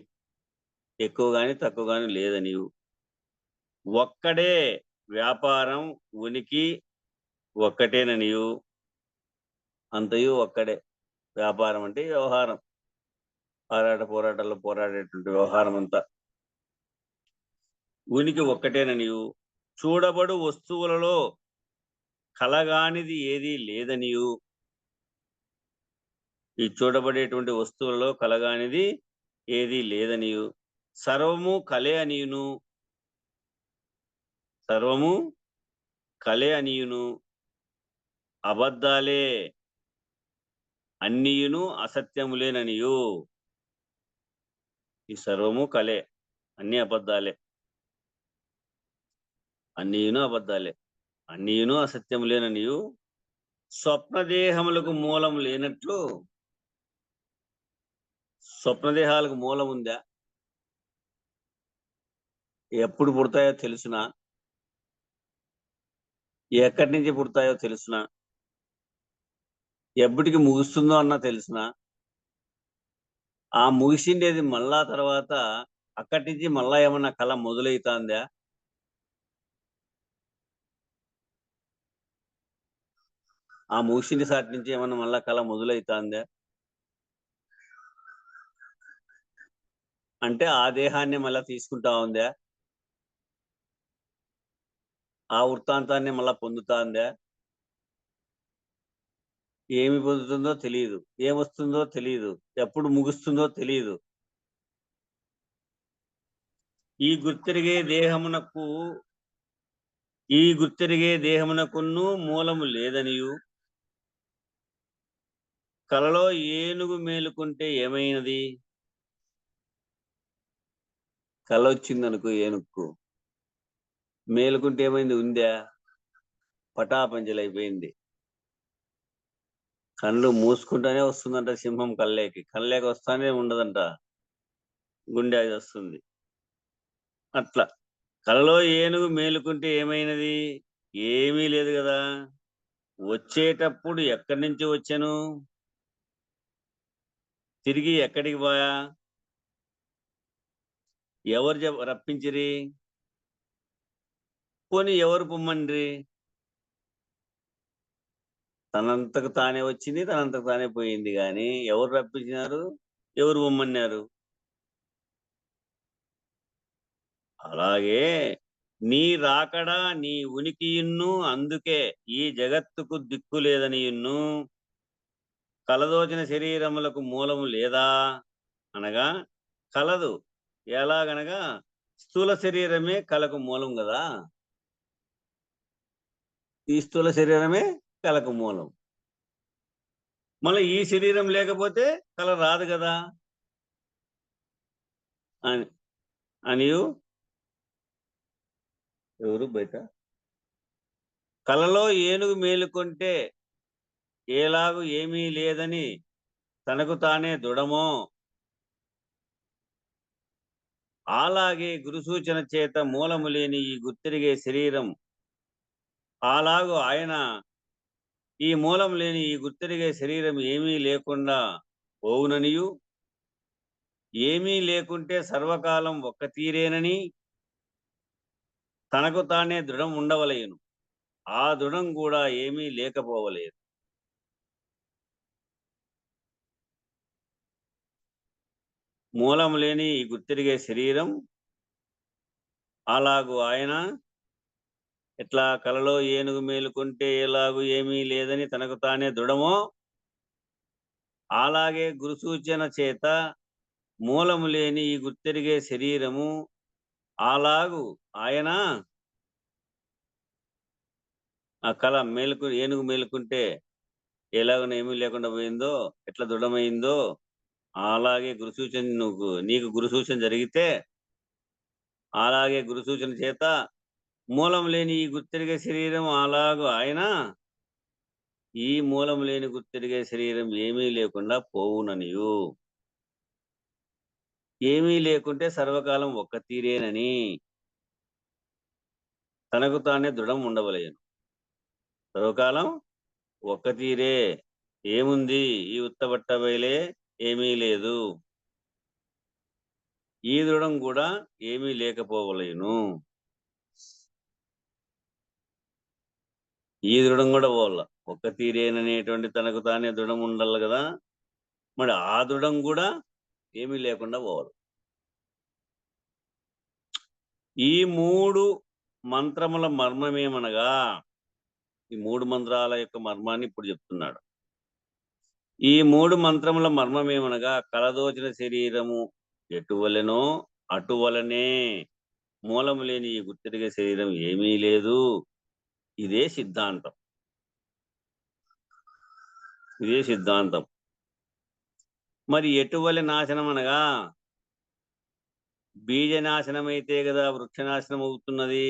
ఎక్కువ గాని తక్కువ గాని లేదనియు, ఒక్కడే వ్యాపారం ఉనికి ఒక్కటేననియు, అంతయు ఒక్కడే. వ్యాపారం అంటే వ్యవహారం, పోరాటాల్లో పోరాడేటువంటి వ్యవహారం అంతా. ఉనికి ఒక్కటేననియు, చూడబడు వస్తువులలో కలగానిది ఏదీ లేదనియు, ఈ చూడబడేటువంటి వస్తువులలో కలగానిది ఏదీ లేదనియు, సర్వము కలే అనియును, సర్వము కలే అనియును, అబద్ధాలే అన్నియును అసత్యములేననియు. ఈ సర్వము కలే, అన్ని అబద్ధాలే, అన్నియును అబద్ధాలే, అన్నియును అసత్యములేననియు, స్వప్నదేహములకు మూలం లేనట్లు. స్వప్నదేహాలకు మూలం ఉందా? ఎప్పుడు పుడతాయో తెలుసునా? ఎక్కడి నుంచి పుడతాయో తెలుసునా? ఎప్పటికి ముగుస్తుందో అన్నా తెలుసునా? ఆ ముగిసిండేది మళ్ళా తర్వాత అక్కడి నుంచి మళ్ళా ఏమన్నా కళ మొదలవుతుందా? ఆ మూసిని సాటి నుంచి ఏమన్నా మళ్ళా కళ మొదలవుతుందా? అంటే ఆ దేహాన్ని మళ్ళా తీసుకుంటా ఉందా? ఆ వృత్తాంతాన్ని మళ్ళా పొందుతాందా? ఏమి పొందుతుందో తెలియదు, ఏమొస్తుందో తెలియదు, ఎప్పుడు ముగుస్తుందో తెలియదు. ఈ గుర్తెరిగే దేహమునకును మూలము లేదనియు, కలలో ఏనుగు మేలుకుంటే ఏమైనది? కల వచ్చిందనుకో ఏనుక్కు, మేలుకుంటే ఏమైంది? ఉందా? పటాపంచలైపోయింది. కళ్ళు మూసుకుంటానే వస్తుందంట సింహం కళ్ళేకి, కళ్ళేకి వస్తానే ఉండదంట, గుండె అది వస్తుంది. అట్లా కలలో ఏనుగు మేలుకుంటే ఏమైనది? ఏమీ లేదు కదా. వచ్చేటప్పుడు ఎక్కడి నుంచి వచ్చాను? తిరిగి ఎక్కడికి పోయా? ఎవరు రప్పించిరి? పోనీ ఎవరు పొమ్మండ్రి? తనంతకు తానే వచ్చింది, తనంతకు తానే పోయింది. కానీ ఎవరు రప్పించినారు? ఎవరు పొమ్మన్నారు? అలాగే నీ రాకడా నీ ఉనికియున్ను, అందుకే ఈ జగత్తుకు దిక్కు లేదనియున్ను, కలదోచిన శరీరములకు మూలము లేదా అనగా కలదు. ఎలాగనగా స్థూల శరీరమే కలకు మూలం కదా. ఈ స్థూల శరీరమే కలకు మూలం. మళ్ళీ ఈ శరీరం లేకపోతే కల రాదు కదా అని అనియు ఎవరు బయట కలలో ఏనుగు మేలుకొంటే ఏలాగు ఏమీ లేదని తనకు తానే దృఢమో, అలాగే గురుసూచన చేత మూలము లేని ఈ గుర్తిరిగే శరీరం అలాగు ఆయన ఈ మూలం లేని ఈ గుర్తిరిగే శరీరం ఏమీ లేకుండా పోవుననియు, ఏమీ లేకుంటే సర్వకాలం ఒక్క తీరేనని తనకు తానే దృఢం ఉండవలేను. ఆ దృఢం కూడా ఏమీ లేకపోవలేదు. మూలం లేని ఈ గుర్తిరిగే శరీరం అలాగు ఆయన ఎట్లా కలలో ఏనుగు మేలుకుంటే ఎలాగు ఏమీ లేదని తనకు తానే దృఢమో, అలాగే గురుసూచన చేత మూలము లేని ఈ గుర్తెరిగే శరీరము అలాగు ఆయన ఆ కళ ఏనుగు మేలుకుంటే ఎలాగో ఏమీ లేకుండా పోయిందో, ఎట్లా దృఢమైందో, అలాగే గురుసూచన నీకు గురుసూచన జరిగితే అలాగే గురుసూచన చేత మూలం లేని ఈ గుర్తెరిగే శరీరం అలాగూ ఆయన ఈ మూలం లేని గుర్తెరిగే శరీరం ఏమీ లేకుండా పోవుననియు, ఏమీ లేకుంటే సర్వకాలం ఒక్క తీరేనని తనకు తానే దృఢం ఉండవలేను. సర్వకాలం ఒక్క తీరే, ఏముంది ఈ ఉత్తబట్ట బయలే, ఏమీ లేదు. ఈ దృఢం కూడా ఏమీ లేకపోవలేను. ఈ దృఢం కూడా పోవాల. ఒక్క తీరేననేటువంటి తనకు తానే దృఢం ఉండాలి కదా. మరి ఆ దృఢం కూడా ఏమీ లేకుండా పోవాలి. ఈ 3 మంత్రముల మర్మమేమనగా, ఈ 3 మంత్రాల యొక్క మర్మాన్ని ఇప్పుడు చెప్తున్నాడు. ఈ 3 మంత్రముల మర్మమేమనగా, కలదోచిన శరీరము ఎటువలెనో అటువలనే మూలము లేని ఈ గుర్తిరిగే శరీరం ఏమీ లేదు. ఇదే సిద్ధాంతం. ఇదే సిద్ధాంతం. మరి ఎటువలె నాశనం అనగా, బీజ నాశనమైతే కదా వృక్షనాశనం అవుతున్నది.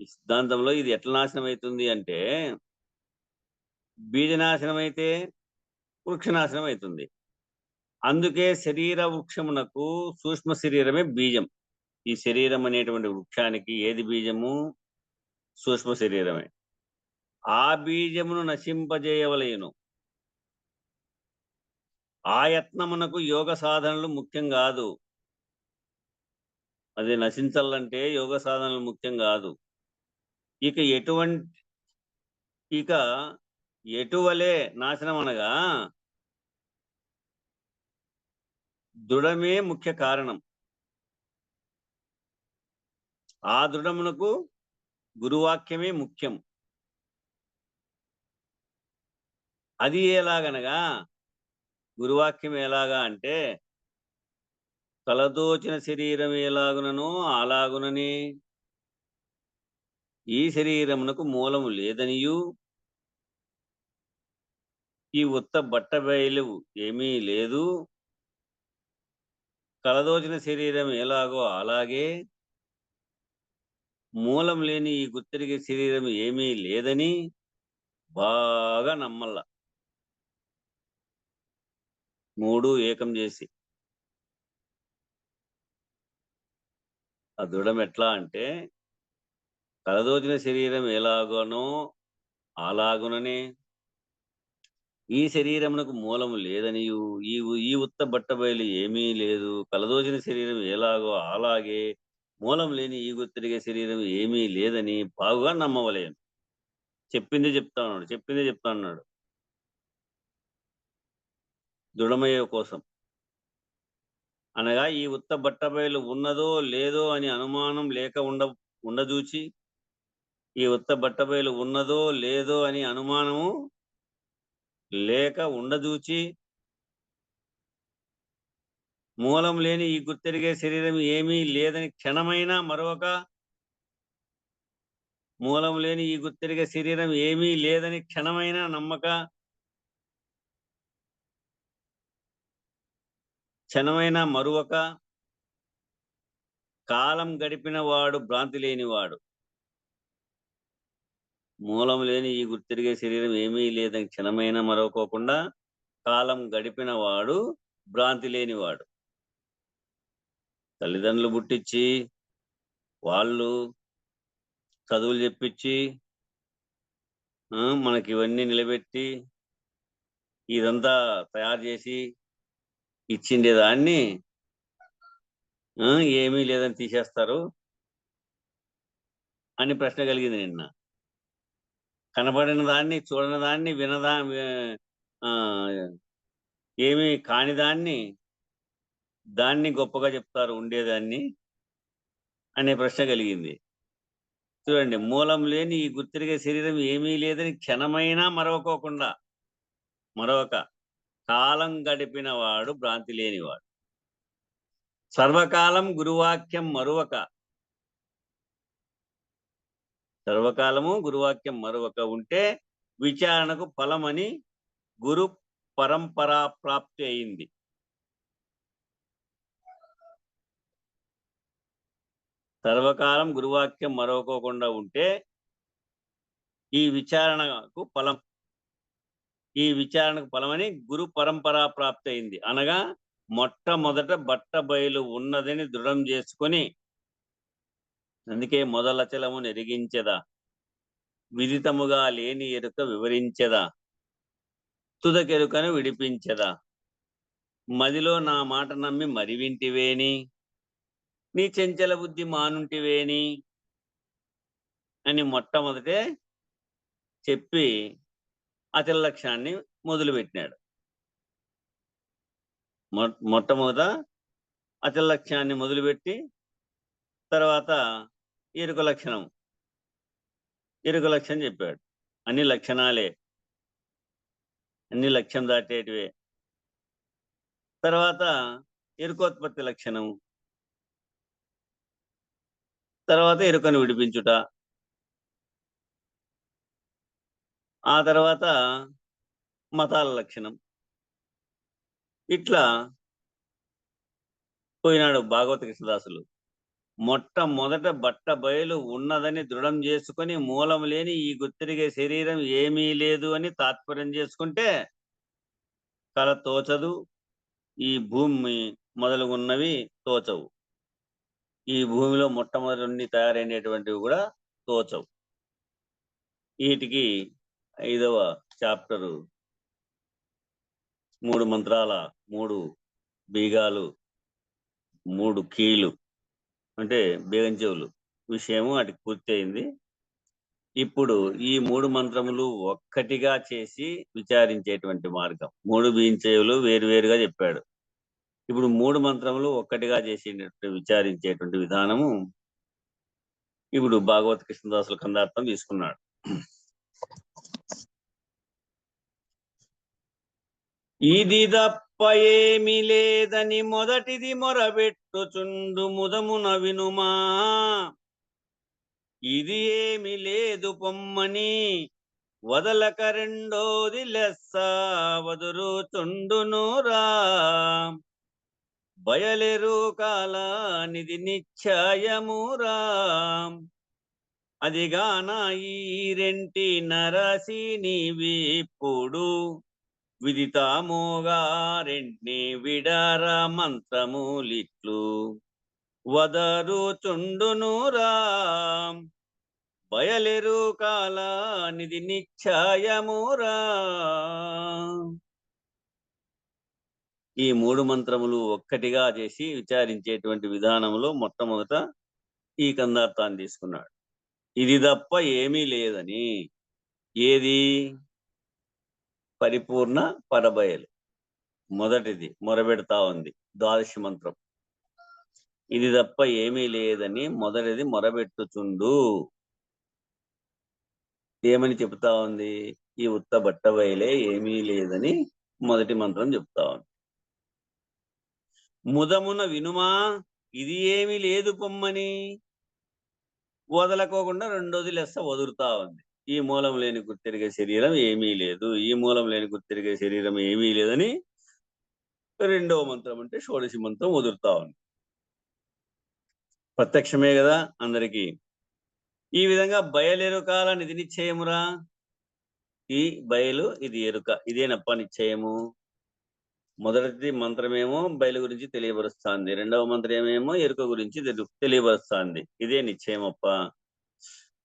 ఈ సిద్ధాంతంలో ఇది ఎట్లా నాశనం అవుతుంది అంటే, బీజనాశనం అయితే వృక్షనాశనం అవుతుంది. అందుకే శరీర వృక్షమునకు సూక్ష్మ శరీరమే బీజం. ఈ శరీరం అనేటువంటి వృక్షానికి ఏది బీజము? సూక్ష్మ శరీరమే. ఆ బీజమును నశింపజేయవలేను. ఆ యత్నమునకు యోగ సాధనలు ముఖ్యం కాదు. అది నశించాలంటే యోగ సాధనలు ముఖ్యం కాదు. ఇక ఎటువలే నాశనం అనగా దృఢమే ముఖ్య కారణం. ఆ దృఢమునకు గురువాక్యమే ముఖ్యం. అది ఎలాగనగా గురువాక్యం ఎలాగా అంటే కలదోచిన శరీరం ఎలాగుననో అలాగునని ఈ శరీరమునకు మూలము లేదనియు ఈ ఉత్త బట్టబయలు ఏమీ లేదు, కలదోచిన శరీరం ఎలాగో అలాగే మూలం లేని ఈ గుర్తిరిగే శరీరం ఏమీ లేదని బాగా నమ్మల్ల. మూడు ఏకం చేసి. ఆ దృఢం ఎట్లా అంటే కలదోచిన శరీరం ఎలాగోనో అలాగుననే ఈ శరీరమునకు మూలము లేదనియు ఈ ఉత్త బట్టబయలు ఏమీ లేదు, కలదోచిన శరీరం ఎలాగో అలాగే మూలం లేని ఈ గుర్తిరిగే శరీరం ఏమీ లేదని బాగుగా నమ్మవలేను. చెప్పింది చెప్తా ఉన్నాడు దృఢమయ్యే కోసం. అనగా ఈ ఉత్త బట్టబయలు ఉన్నదో లేదో అని అనుమానం లేక ఉండదూచి, ఈ ఉత్త బట్టబయలు ఉన్నదో లేదో అని అనుమానము లేక ఉండదూచి మూలం లేని ఈ గుర్తెరిగే శరీరం ఏమీ లేదని క్షణమైనా మరొక మూలం లేని ఈ గుర్తెరిగే శరీరం ఏమీ లేదని క్షణమైనా నమ్మక క్షణమైనా మరొక కాలం గడిపిన వాడు భ్రాంతి లేనివాడు. మూలం లేని ఈ గుర్తిరిగే శరీరం ఏమీ లేదని క్షణమైనా మరొకోకుండా కాలం గడిపిన వాడు భ్రాంతి లేనివాడు. తల్లిదండ్రులు పుట్టించి వాళ్ళు చదువులు చెప్పించి మనకి ఇవన్నీ నిలబెట్టి ఇదంతా తయారు చేసి ఇచ్చిండే దాన్ని ఏమీ లేదని తీసేస్తారు అని ప్రశ్న కలిగింది నిన్న. కనబడిన దాన్ని, చూడని దాన్ని, ఏమీ కాని దాన్ని గొప్పగా చెప్తారు ఉండేదాన్ని అనే ప్రశ్న కలిగింది. చూడండి, మూలం లేని ఈ గుర్తిరిగే శరీరం ఏమీ లేదని క్షణమైనా మరొక కాలం గడిపిన వాడు భ్రాంతి లేనివాడు. సర్వకాలం గురువాక్యం మరువక ఉంటే విచారణకు ఫలమని గురు పరంపరా ప్రాప్తి అయింది. సర్వకాలం గురువాక్యం మరవకోకుండా ఉంటే ఈ విచారణకు ఫలమని గురు పరంపరా ప్రాప్తి అయింది. అనగా మొట్టమొదట బట్ట బయలు ఉన్నదని దృఢం చేసుకొని, అందుకే మొదలచలము నెరిగించెదా, విదితముగా లేని ఎరుక వివరించెదా, తుదకెరుకను విడిపించెదా, మదిలో నా మాట నమ్మి మరి వింటివేని, నీ చెంచల బుద్ధి మానుంటివేని అని మొట్టమొదటే చెప్పి అచల లక్ష్యాన్ని మొదలుపెట్టినాడు. మొట్టమొదట అచల లక్ష్యాన్ని మొదలుపెట్టి తర్వాత ఎరుక లక్షణం చెప్పాడు. అన్ని లక్షణాలే, అన్ని లక్ష్యం దాటేటివే. తర్వాత ఎరుకోత్పత్తి లక్షణం, తర్వాత ఎరుకను విడిపించుట, ఆ తర్వాత మతాల లక్షణం. ఇట్లా పోయినాడు భాగవత కృష్ణదాసులు. మొట్టమొదట బట్ట బయలు ఉన్నదని దృఢం చేసుకొని మూలం లేని ఈ గుర్తిరిగే శరీరం ఏమీ లేదు అని తాత్పర్యం చేసుకుంటే కళ తోచదు, ఈ భూమి మొదలుగున్నవి తోచవు, ఈ భూమిలో మొట్టమొదటి నుండి తయారైనటువంటివి కూడా తోచవు. వీటికి 5వ చాప్టరు 3 మంత్రాల 3 బీగాలు 3 కీలు అంటే బేగం చెవులు విషయము వాటికి పూర్తి అయింది. ఇప్పుడు ఈ 3 మంత్రములు ఒక్కటిగా చేసి విచారించేటువంటి మార్గం. 3 బీంచేవులు వేరువేరుగా చెప్పాడు. ఇప్పుడు 3 మంత్రములు ఒక్కటిగా చేసి విచారించేటువంటి విధానము ఇప్పుడు భాగవత కృష్ణదాసుల కందార్థం తీసుకున్నాడు. ఇది తప్ప ఏమి లేదని మొదటిది మొరబెట్టుచుండు ముదమున వినుమా, ఇది ఏమి లేదు పొమ్మని వదలక రెండోది లెస్స వదురుచుండునురా, బయలెరు కాలానిది నిశ్చయమురా, అదిగాన ఈ రెంటి నరసి నీవిప్పుడు విదితామోగా రెంటిని విడార మంత్రములిట్లు వదరుచుండునురా, బయలెరు కాలానిది నిశ్చయమురా. ఈ 3 మంత్రములు ఒక్కటిగా చేసి విచారించేటువంటి విధానంలో మొట్టమొదట ఈ కందార్థాన్ని తీసుకున్నాడు. ఇది తప్ప ఏమీ లేదని. ఏది? పరిపూర్ణ పరబయలు మొదటిది మొరబెడతా ఉంది, ద్వాదశి మంత్రం. ఇది తప్ప ఏమీ లేదని మొదటిది మొరబెట్టుచుండు. ఏమని చెప్తా ఉంది? ఈ ఉత్త బట్టబయలే ఏమీ లేదని మొదటి మంత్రం చెప్తా ఉంది. ముదమున వినుమా, ఇది ఏమీ లేదు పొమ్మని వదలకోకుండా రెండోది లెస్స వదులుతా ఉంది. ఈ మూలం లేని గుర్తిరిగే శరీరం ఏమీ లేదు, ఈ మూలం లేని గుర్తిరిగే శరీరం ఏమీ లేదని రెండవ మంత్రం అంటే షోడశి మంత్రం వదులుతా ఉంది. ప్రత్యక్షమే కదా అందరికీ. ఈ విధంగా బయలెరుకాల నిధి నిశ్చయమురా. ఈ బయలు, ఇది ఎరుక, ఇదేనప్ప నిశ్చయము. మొదటి మంత్రమేమో బయలు గురించి తెలియపరుస్తాంది, రెండవ మంత్రమేమో ఎరుక గురించి తెలియపరుస్తాంది. ఇదే నిశ్చయమప్ప.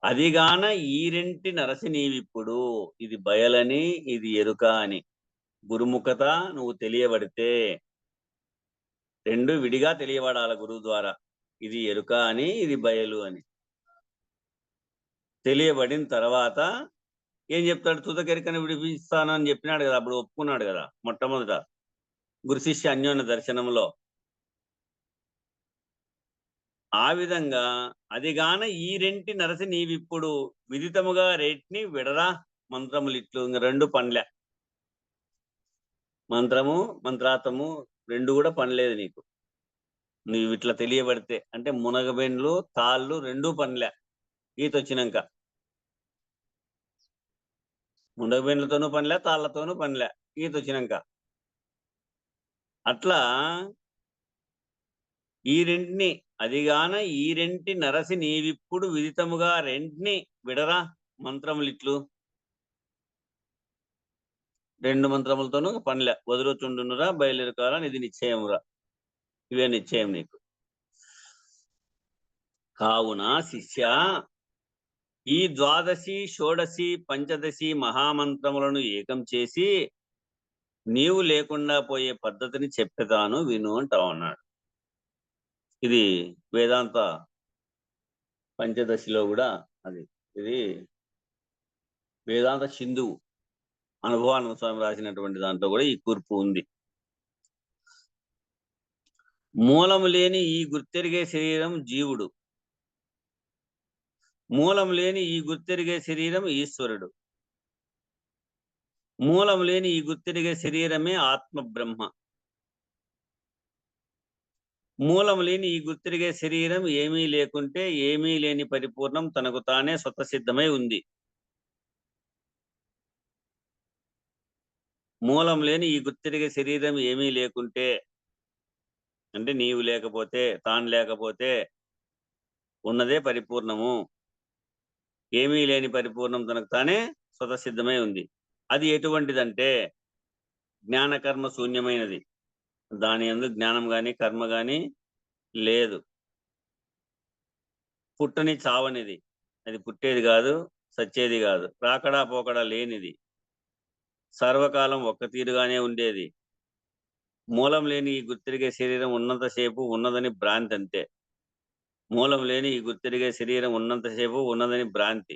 అదిగాన ఈ రెంటి నరసి నీవిప్పుడు, ఇది బయలని ఇది ఎరుక అని గురుముఖత నువ్వు తెలియబడితే, రెండు విడిగా తెలియబడాల గురువు ద్వారా. ఇది ఎరుక అని ఇది బయలు అని తెలియబడిన తర్వాత ఏం చెప్తాడు? తుదకెరికను విడిపిస్తానని చెప్పినాడు కదా, అప్పుడు ఒప్పుకున్నాడు కదా మొట్టమొదట గురు శిష్య అన్యోన్య దర్శనంలో. ఆ విధంగా అదిగాన ఈ రెంటి నరసి నీవిప్పుడు విదితముగా రేట్ని విడరా మంత్రములు ఇట్లు. రెండు పనిలే, మంత్రము మంత్రార్థము రెండు కూడా పనిలేదు నీకు. నువ్వు ఇట్లా తెలియబడితే అంటే మునగబెండ్లు తాళ్ళు రెండూ పనిలే ఈత వచ్చినాక. మునగబెండ్లతోనూ పనిలే, తాళ్లతోనూ పనిలే ఈత వచ్చినాక. అట్లా ఈ రెంటిని అదిగాన ఈ రెంటి నరసి నీవిప్పుడు విదితముగా రెంటిని విడరా మంత్రములు ఇట్లు. రెండు మంత్రములతోనూ పనిలే, వదులుచుండునురా, బయలుదేరుకారా, ఇది నిశ్చయమురా. ఇవే నిశ్చయం నీకు. కావున శిష్య, ఈ ద్వాదశి షోడశి పంచదశి మహామంత్రములను ఏకం చేసి నీవు లేకుండా పోయే పద్ధతిని చెప్పేదాను విను అంటా ఉన్నాడు. ఇది వేదాంత పంచదశిలో కూడా అది, ఇది వేదాంత సింధువు అనుభవానంద స్వామి రాసినటువంటి దాంట్లో కూడా ఈ కూర్పు ఉంది. మూలము లేని ఈ గుర్తెరిగే శరీరం జీవుడు, మూలం లేని ఈ గుర్తెరిగే శరీరం ఈశ్వరుడు, మూలం లేని ఈ గుర్తెరిగే శరీరమే ఆత్మ బ్రహ్మ. మూలం లేని ఈ గుర్తెరిగే శరీరం ఏమీ లేకుంటే ఏమీ లేని పరిపూర్ణం తనకు తానే స్వతసిద్ధమై ఉంది. మూలం లేని ఈ గుర్తెరిగే శరీరం ఏమీ లేకుంటే అంటే నీవు లేకపోతే, తాను లేకపోతే ఉన్నదే పరిపూర్ణము. ఏమీ లేని పరిపూర్ణం తనకు తానే స్వతసిద్ధమై ఉంది. అది ఎటువంటిదంటే జ్ఞానకర్మ శూన్యమైనది. దాని యందు జ్ఞానం గాని కర్మ గాని లేదు. పుట్టని చావనిది, అది పుట్టేది కాదు, సచ్చేది కాదు, రాకడా పోకడా లేనిది, సర్వకాలం ఒక్క తీరుగానే ఉండేది, మూలం లేని ఈ గుర్తిరిగే శరీరం ఉన్నంతసేపు ఉన్నదని భ్రాంతి అంతే. మూలం లేని ఈ గుర్తిరిగే శరీరం ఉన్నంతసేపు ఉన్నదని భ్రాంతి.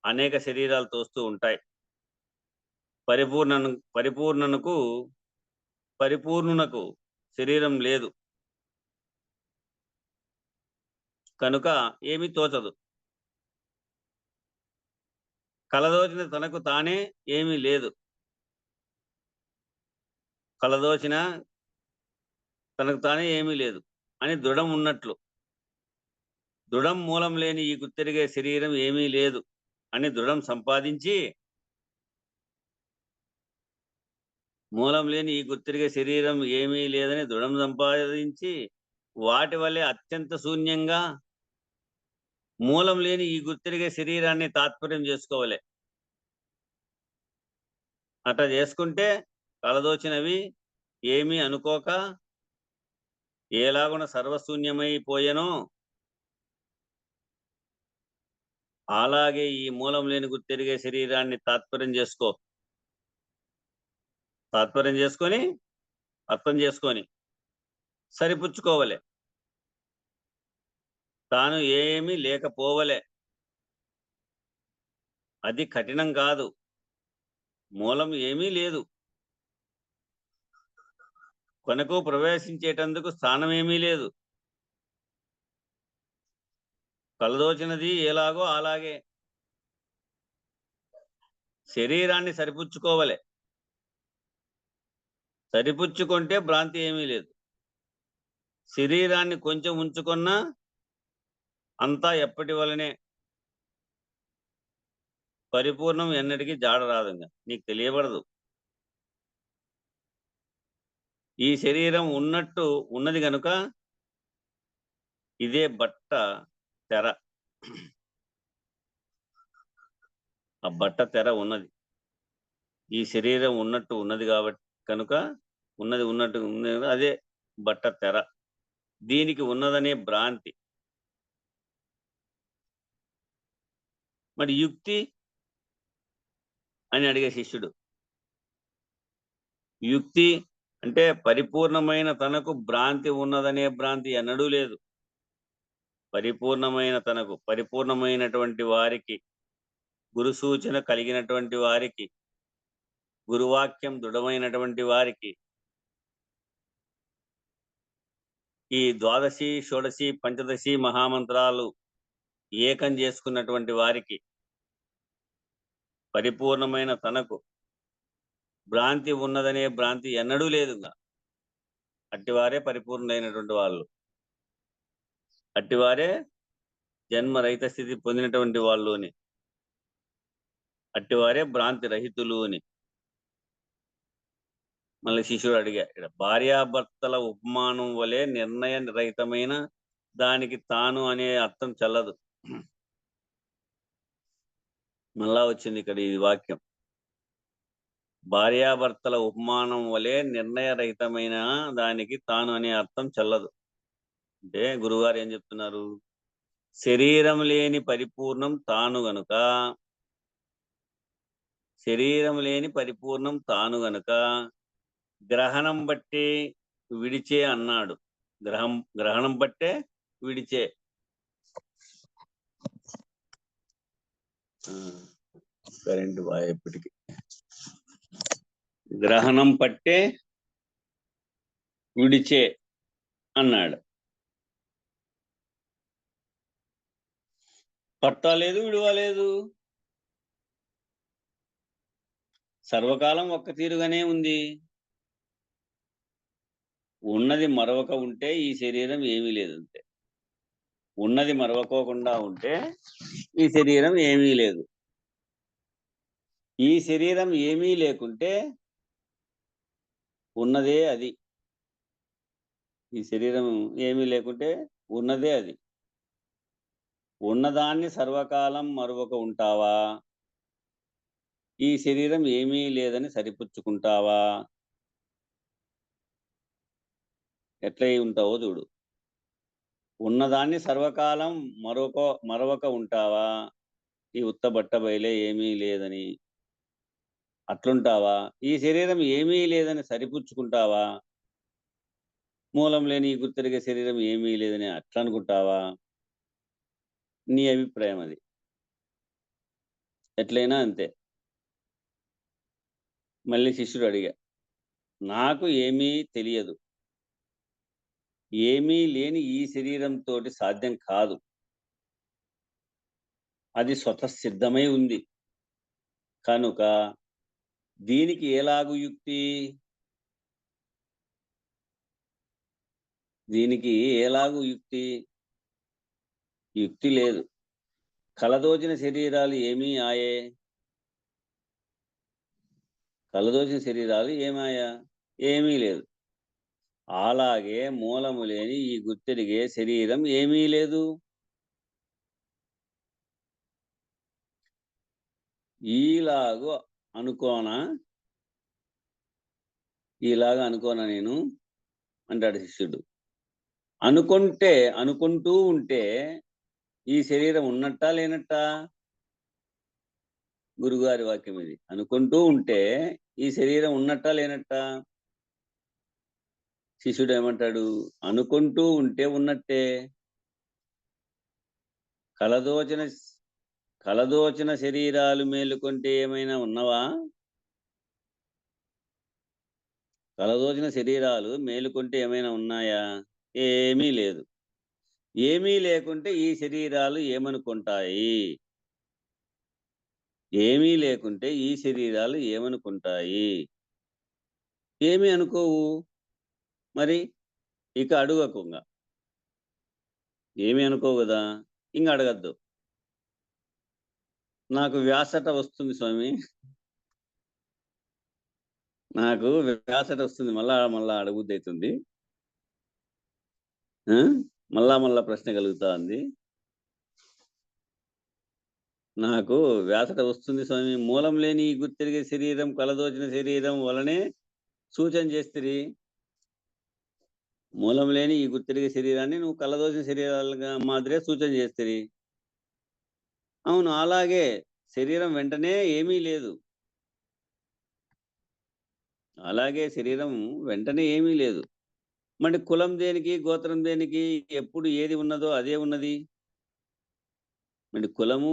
అనేక శరీరాలు తోస్తూ ఉంటాయి. పరిపూర్ణునకు శరీరం లేదు కనుక ఏమీ తోచదు. కలదోచిన తనకు తానే ఏమీ లేదు. కలదోచిన తనకు తానే ఏమీ లేదు అని దృఢం ఉన్నట్లు. దృఢం మూలం లేని ఈ గుర్తెరిగే శరీరం ఏమీ లేదు అని దృఢం సంపాదించి, మూలం లేని ఈ గుర్తెరిగే శరీరం ఏమీ లేదని దృఢం సంపాదించి వాటి వల్లే అత్యంత శూన్యంగా మూలం లేని ఈ గుర్తెరిగే శరీరాన్ని తాత్పర్యం చేసుకోవాలి. అట్లా చేసుకుంటే కలదోచినవి ఏమీ అనుకోక ఎలాగున సర్వశూన్యమైపోయెనో అలాగే ఈ మూలం లేని గుర్తెరిగే శరీరాన్ని తాత్పర్యం చేసుకొని అర్థం చేసుకొని సరిపుచ్చుకోవలే. తాను ఏమీ లేకపోవలే. అది కఠినం కాదు. మూలం ఏమీ లేదు, కొనకు ప్రవేశించేటందుకు స్థానం ఏమీ లేదు. కలదోచినది ఎలాగో అలాగే. శరీరాన్ని సరిపుచ్చుకోవలే. సరిపుచ్చుకుంటే భ్రాంతి ఏమీ లేదు. శరీరాన్ని కొంచెం ఉంచుకున్నా అంతా ఎప్పటి వలనే. పరిపూర్ణం ఎన్నటికీ జాడరాదంగా నీకు తెలియబడదు. ఈ శరీరం ఉన్నది గనుక ఇదే బట్ట తెర. ఆ బట్ట తెర ఉన్నది. ఈ శరీరం ఉన్నది కాబట్టి కనుక ఉన్నట్టు అదే బట్ట తెర. దీనికి ఉన్నదనే భ్రాంతి. మరి యుక్తి అని అడిగే శిష్యుడు. యుక్తి అంటే పరిపూర్ణమైన తనకు భ్రాంతి ఉన్నదనే భ్రాంతి ఎన్నడూ లేదు. పరిపూర్ణమైనటువంటి వారికి, గురు సూచన కలిగినటువంటి వారికి, గురువాక్యం దృఢమైనటువంటి వారికి, ఈ ద్వాదశి, షోడశి, పంచదశి మహామంత్రాలు ఏకం చేసుకున్నటువంటి వారికి, పరిపూర్ణమైన తనకు భ్రాంతి ఉన్నదనే భ్రాంతి ఎన్నడూ లేదు. అట్టివారే పరిపూర్ణమైనటువంటి వాళ్ళు. అట్టివారే జన్మరహిత స్థితి పొందినటువంటి వాళ్ళు అని, అట్టివారే భ్రాంతి రహితులు అని. మళ్ళీ శిష్యుడు అడిగా, భార్యాభర్తల ఉపమానం వలె నిర్ణయ రహితమైన దానికి తాను అనే అర్థం చల్లదు. మళ్ళా వచ్చింది ఇక్కడ ఈ వాక్యం. భార్యాభర్తల ఉపమానం వలె నిర్ణయరహితమైన దానికి తాను అనే అర్థం చల్లదు. అంటే గురువుగారు ఏం చెప్తున్నారు? శరీరం లేని పరిపూర్ణం తాను గనుక, గ్రహణం బట్టి విడిచే అన్నాడు. గ్రహణం బట్టే విడిచే. కరెంట్ బాగా ఎప్పటికి. గ్రహణం పట్టే విడిచే అన్నాడు. పట్టలేదు, విడవలేదు. సర్వకాలం ఒక్క తీరుగానే ఉంది. ఉన్నది మరొక ఉంటే ఈ శరీరం ఏమీ లేదు అంతే. ఉన్నది మరవకోకుండా ఉంటే ఈ శరీరం ఏమీ లేదు. ఈ శరీరం ఏమీ లేకుంటే ఉన్నదే అది. ఈ శరీరం ఏమీ లేకుంటే ఉన్నదే అది. ఉన్నదాన్ని సర్వకాలం మరొక ఉంటావా? ఈ శరీరం ఏమీ లేదని సరిపుచ్చుకుంటావా? ఎట్లా ఉంటావో చూడు. ఉన్నదాన్ని సర్వకాలం మరొక ఉంటావా? ఈ ఉత్త బట్ట బయలే ఏమీ లేదని అట్లుంటావా? ఈ శరీరం ఏమీ లేదని సరిపుచ్చుకుంటావా? మూలం లేని ఈ గుర్తెరిగే శరీరం ఏమీ లేదని అట్లా అనుకుంటావా? నీ అభిప్రాయం అది. ఎట్లయినా అంతే. మళ్ళీ శిష్యుడు అడిగా, నాకు ఏమీ తెలియదు. ఏమీ లేని ఈ శరీరంతోటి సాధ్యం కాదు. అది స్వతఃసిద్ధమై ఉంది కనుక దీనికి ఎలాగు యుక్తి? దీనికి ఎలాగు యుక్తి? యుక్తి లేదు. కలదోచిన శరీరాలు ఏమీ ఆయే? కలదోచిన శరీరాలు ఏమాయా? ఏమీ లేదు. అలాగే మూలము లేని ఈ గుర్తెరిగే శరీరం ఏమీ లేదు. ఈలాగు అనుకోనా? ఈలాగా అనుకోనా నేను అంటాడు శిష్యుడు. అనుకుంటూ ఉంటే ఈ శరీరం ఉన్నట్టా లేనట్టా? గురుగారి వాక్యం ఇది. అనుకుంటూ ఉంటే ఈ శరీరం ఉన్నట్టా లేనట్టా? శిష్యుడు ఏమంటాడు? అనుకుంటూ ఉంటే ఉన్నట్టే. కలదోచిన శరీరాలు మేలుకొంటే ఏమైనా ఉన్నవా? కలదోచిన శరీరాలు మేలుకొంటే ఏమైనా ఉన్నాయా? ఏమీ లేదు. ఏమీ లేకుంటే ఈ శరీరాలు ఏమనుకుంటాయి? ఏమీ లేకుంటే ఈ శరీరాలు ఏమనుకుంటాయి? ఏమీ అనుకోవు. మరి ఇక అడుగకుంగా. ఏమీ అనుకోవు కదా, ఇంక అడగద్దు. నాకు వ్యాసట వస్తుంది స్వామి, నాకు వ్యాసట వస్తుంది. మళ్ళా అడగబుద్ధి అవుతుంది. మళ్ళా ప్రశ్న కలుగుతా ఉంది. నాకు వ్యాసట వస్తుంది స్వామి. మూలం లేని ఈ గుర్తెరిగే శరీరం కలదోచిన శరీరం వలనే సూచన చేస్తిరి. మూలం లేని ఈ గుర్తెరిగే శరీరాన్ని నువ్వు కలదోచిన శరీరాలుగా మాదిరే సూచన చేస్తిరి. అవును, అలాగే శరీరం వెంటనే ఏమీ లేదు. అలాగే శరీరం వెంటనే ఏమీ లేదు. మరి కులం దేనికి, గోత్రం దేనికి? ఎప్పుడు ఏది ఉన్నదో అదే ఉన్నది. మరి కులము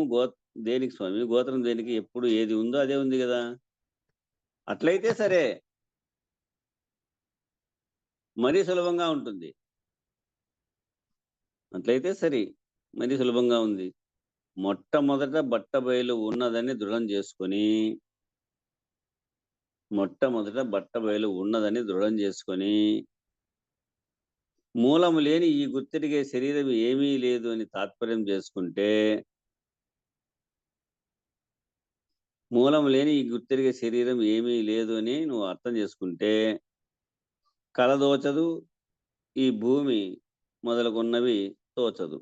దేనికి స్వామి? గోత్రం దేనికి? ఎప్పుడు ఏది ఉందో అదే ఉంది కదా. అట్లయితే సరే, మరీ సులభంగా ఉంటుంది. అట్లయితే సరే, మరీ సులభంగా ఉంది. మొట్టమొదట బట్టబయలు ఉన్నదని దృఢం చేసుకొని మూలము లేని ఈ గుర్తెరిగే శరీరం ఏమీ లేదు అని తాత్పర్యం చేసుకుంటే, మూలం లేని ఈ గుర్తెరిగే శరీరం ఏమీ లేదు అని నువ్వు అర్థం చేసుకుంటే, కలదోచదు, ఈ భూమి మొదలగున్నవి తోచదు.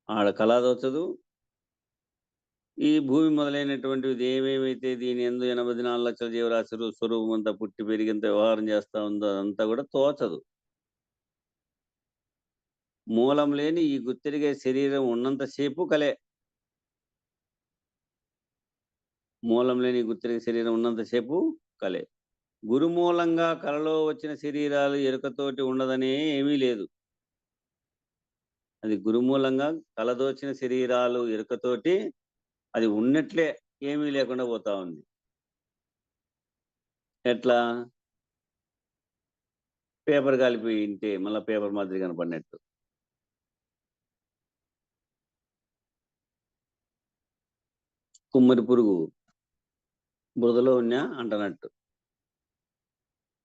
ఆడ కలదోచదు, ఈ భూమి మొదలైనటువంటిది ఏమేమైతే దీని యందు 84 లక్షల జీవరాశులు స్వరూపం అంతా పుట్టి పెరిగింత వ్యవహారం చేస్తా ఉందో అదంతా కూడా తోచదు. మూలం లేని ఈ గుర్తెరిగే శరీరం ఉన్నంతసేపు కలే. మూలం లేని గుర్తెరిగే శరీరం ఉన్నంతసేపు కలే. గురుమూలంగా కలలో వచ్చిన శరీరాలు ఎరుకతోటి ఉండదనే ఏమీ లేదు. అది గురుమూలంగా కలదోచిన శరీరాలు ఎరుకతోటి అది ఉన్నట్లే, ఏమీ లేకుండా పోతా ఉంది. ఎట్లా? పేపర్ కాలిపోయి ఇంటే మళ్ళీ పేపర్ మాదిరి కనపడినట్టు. కుమ్మరి పురుగు బురదలో ఉన్నా అంటనట్టు,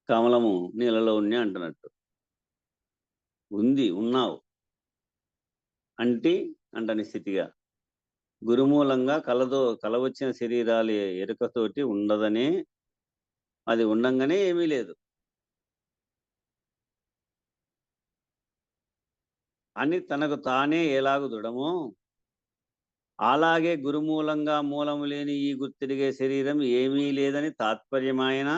కమలము నీళ్ళలో ఉన్నా అంటనట్టు. ఉన్నావు అంటని స్థితిగా గురుమూలంగా కలవచ్చిన శరీరాలు ఎరుకతోటి ఉండదనే, అది ఉండంగానే ఏమీ లేదు అని తనకు తానే ఎలాగు దృఢమో, అలాగే గురుమూలంగా మూలము లేని ఈ గుర్తిరిగే శరీరం ఏమీ లేదని తాత్పర్యమాయన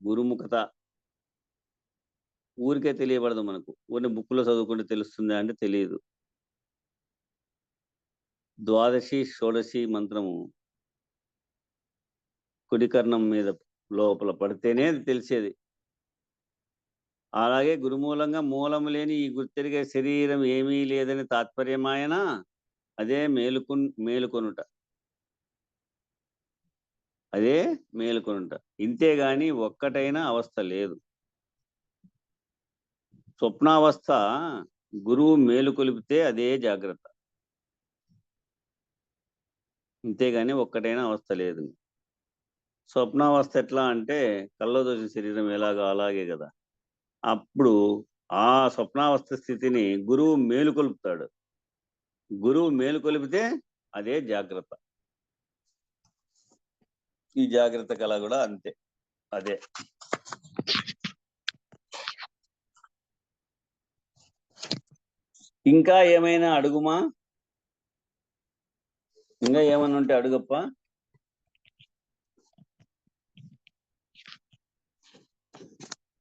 గురుముఖత ఊరికే తెలియబడదు మనకు. ఊరిని బుక్లో చదువుకుంటే తెలుస్తుందా అంటే తెలియదు. ద్వాదశి షోడశి మంత్రము కుడి కర్ణం మీద లోపల పడితేనే అది తెలిసేది. అలాగే గురుమూలంగా మూలము లేని ఈ గుర్తెరిగే శరీరం ఏమీ లేదని తాత్పర్యమాయన అదే మేలుకొనుట. అదే మేలుకొనుట. ఇంతేగాని ఒక్కటైన అవస్థ లేదు. స్వప్నావస్థ గురువు మేలుకొలిపితే అదే జాగ్రత్త. ఇంతేగాని ఒక్కటైన అవస్థ లేదు. స్వప్నావస్థ ఎట్లా అంటే కల్లో దోచిన శరీరం ఎలాగో అలాగే కదా. అప్పుడు ఆ స్వప్నావస్థ స్థితిని గురువు మేలుకొలుపుతాడు. గురువు మేలుకొలిపితే అదే జాగ్రత్త. ఈ జాగ్రత్త కళ కూడా అంతే, అదే. ఇంకా ఏమైనా అడుగుమా? ఇంకా ఏమన్నా ఉంటే అడుగప్ప.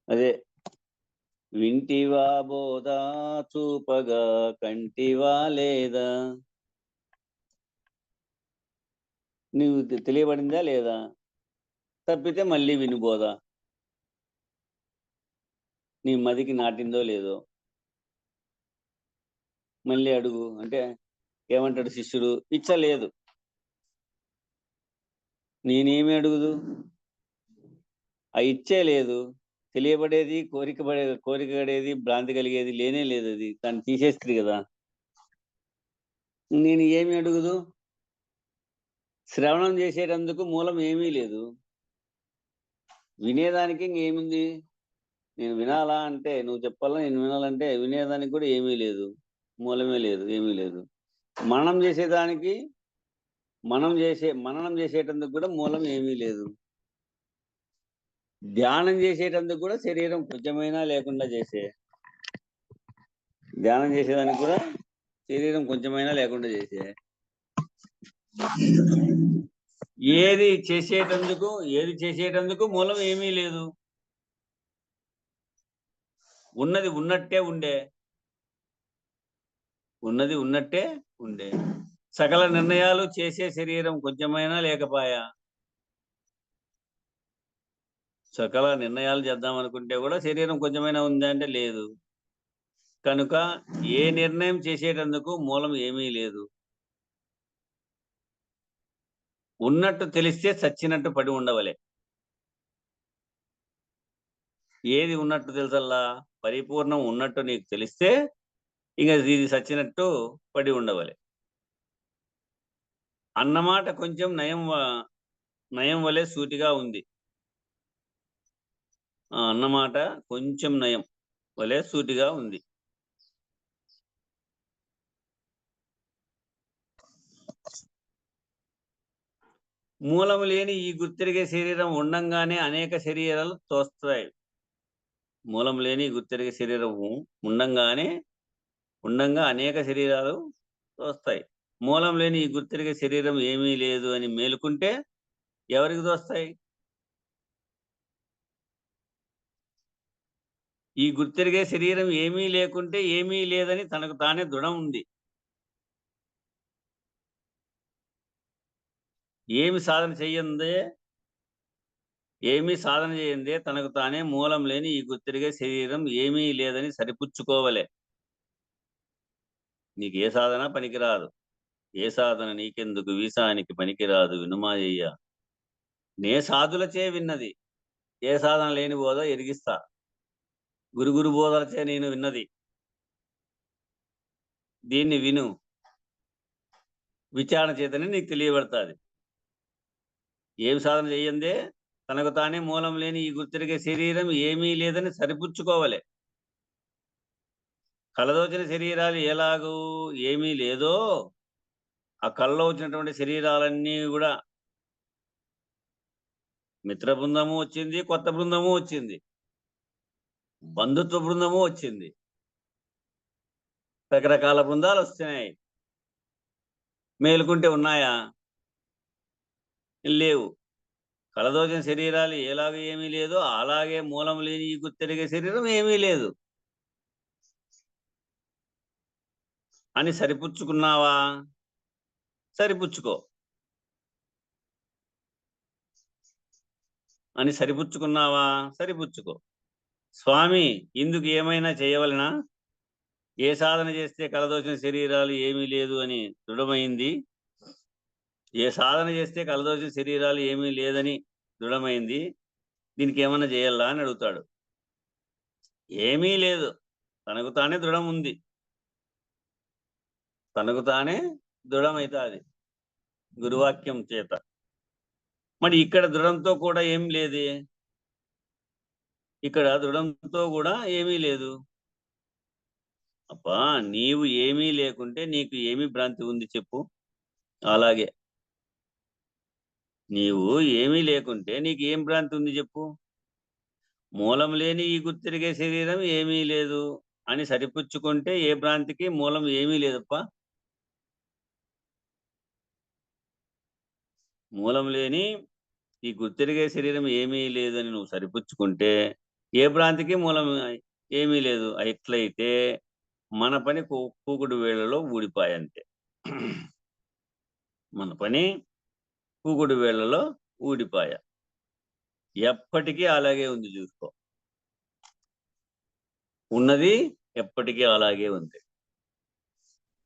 అదే వింటివా బోధా చూపగా కంటివా లేదా? నువ్వు తెలియబడిందా లేదా? తప్పితే మళ్ళీ వినుబోదా? నీ మదికి నాటిందో లేదో మళ్ళీ అడుగు అంటే ఏమంటాడు శిష్యుడు? ఇచ్చలేదు. నేనేమి అడుగుదు? ఆ ఇచ్చే లేదు. తెలియబడేది, కోరిక పడేది, భ్రాంతి కలిగేది లేనే లేదు. అది దాన్ని తీసేస్తుంది కదా. నేను ఏమి అడుగుదు? శ్రవణం చేసేటందుకు మూలం ఏమీ లేదు. వినేదానికి ఇంకేముంది? నేను వినాలా అంటే, నువ్వు చెప్పాలా నేను వినాలంటే వినేదానికి కూడా ఏమీ లేదు, మూలమే లేదు, ఏమీ లేదు. మననం చేసేదానికి మననం చేసేటందుకు కూడా మూలం ఏమీ లేదు. ధ్యానం చేసేటందుకు కూడా శరీరం కొంచెమైనా లేకుండా ధ్యానం చేసేదానికి కూడా శరీరం కొంచెమైనా లేకుండా ఏది చేసేటందుకు మూలం ఏమీ లేదు. ఉన్నది ఉన్నట్టే ఉండే సకల నిర్ణయాలు చేసే శరీరం కొంచెమైనా లేకపాయా. సకల నిర్ణయాలు చేద్దాం అనుకుంటే కూడా శరీరం కొంచెమైనా ఉందా అంటే లేదు. కనుక ఏ నిర్ణయం చేసేటందుకు మూలం ఏమీ లేదు. ఉన్నట్టు తెలిస్తే చచ్చినట్టు పడి ఉండవలే. ఏది ఉన్నట్టు తెలుసల్లా? పరిపూర్ణం ఉన్నట్టు నీకు తెలిస్తే ఇక ఇది చచ్చినట్టు పడి ఉండవలే. అన్నమాట కొంచెం నయం వలె సూటిగా ఉంది. అన్నమాట కొంచెం నయం వలె సూటిగా ఉంది. మూలము లేని ఈ గుర్తిరిగే శరీరం ఉండంగానే అనేక శరీరాలు తోస్తాయి. మూలం లేని గుర్తిరిగే శరీరము ఉండంగా అనేక శరీరాలు తోస్తాయి. మూలం లేని ఈ గుర్తిరిగే శరీరం ఏమీ లేదు అని మేలుకుంటే ఎవరికి తోస్తాయి? ఈ గుర్తిరిగే శరీరం ఏమీ లేకుంటే ఏమీ లేదని తనకు తానే దృఢం ఉంది. ఏమీ సాధన చేయందే తనకు తానే మూలం లేని ఈ గుర్తిరిగే శరీరం ఏమీ లేదని సరిపుచ్చుకోవలే. నీకు ఏ సాధన పనికిరాదు. ఏ సాధన నీకెందుకు వీసానికి పనికిరాదు వినుమాయ్య. నే సాధులచే విన్నది ఏ సాధన లేని బోధ ఎరిగిస్తా. గురు బోధలచే నేను విన్నది దీన్ని విను. విచారణ చేతనే నీకు తెలియబడతాది. ఏమి సాధన చెయ్యందే తనకు తానే మూలం లేని ఈ గుర్తిరిగే శరీరం ఏమీ లేదని సరిపుచ్చుకోవలే. కలదోచిన శరీరాలు ఎలాగూ ఏమీ లేదో ఆ కళ్ళలో వచ్చినటువంటి శరీరాలన్నీ కూడా మిత్ర బృందము వచ్చింది, కొత్త బృందము వచ్చింది, బంధుత్వ బృందము వచ్చింది, రకరకాల బృందాలు వస్తున్నాయి. మేలుకుంటే ఉన్నాయా? లేవు. కలదోచిన శరీరాలు ఎలాగ ఏమీ లేదో అలాగే మూలం లేని ఈ గుర్తెరిగే శరీరం ఏమీ లేదు అని సరిపుచ్చుకున్నావా? సరిపుచ్చుకో. అని సరిపుచ్చుకున్నావా? సరిపుచ్చుకో. స్వామి ఇందుకు ఏమైనా చేయవలనా? ఏ సాధన చేస్తే కలదోచిన శరీరాలు ఏమీ లేదు అని దృఢమైంది? ఏ సాధన చేస్తే కలదోచిన శరీరాలు ఏమీ లేదని దృఢమైంది? దీనికి ఏమన్నా చేయాలా అని అడుగుతాడు. ఏమీ లేదు, తనకు తానే దృఢం ఉంది, తనకు తానే దృఢమైతాది గురువాక్యం చేత. మరి ఇక్కడ దృఢంతో కూడా ఏం లేదే, ఇక్కడ దృఢంతో కూడా ఏమీ లేదు. అబ్బా, నీవు ఏమీ లేకుంటే నీకు ఏమి భ్రాంతి ఉంది చెప్పు? అలాగే నీవు ఏమీ లేకుంటే నీకు ఏం భ్రాంతి ఉంది చెప్పు? మూలం లేని ఈ గుర్తిరిగే శరీరం ఏమీ లేదు అని సరిపుచ్చుకుంటే ఏ భ్రాంతికి మూలం ఏమీ లేదప్ప. మూలం లేని ఈ గుర్తిరిగే శరీరం ఏమీ లేదు అని నువ్వు సరిపుచ్చుకుంటే ఏ భ్రాంతికి మూలం ఏమీ లేదు. ఎట్లయితే మన పని కూకుడు వేళలో ఊడిపాయంతే. మన పని కూకుడు వేళలో ఊడిపాయ. ఎప్పటికీ అలాగే ఉంది, చూసుకో. ఉన్నది ఎప్పటికీ అలాగే ఉంది.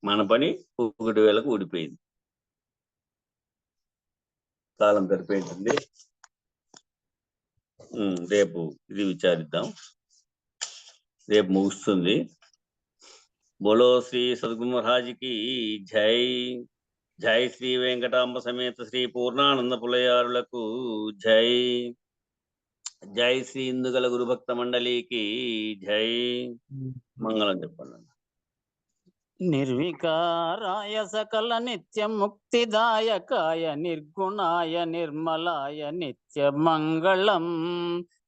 మన పని కూకుడు వేళకు ఊడిపోయింది. కాలం సరిపోయింది. రేపు ఇది విచారిద్దాం, రేపు ముగుస్తుంది. బోలో శ్రీ సద్గురు మహారాజ్కి జై. జై శ్రీ వెంకటాంబ సమేత శ్రీ పూర్ణానంద పులయారులకు జై. జై శ్రీ ఇందుగల గురుభక్త మండలికి జై. మంగళం చెప్పండి. నిర్వికారాయ సకల నిత్య ముక్తిదాయకాయ నిర్గుణాయ నిర్మలాయ నిత్య మంగళం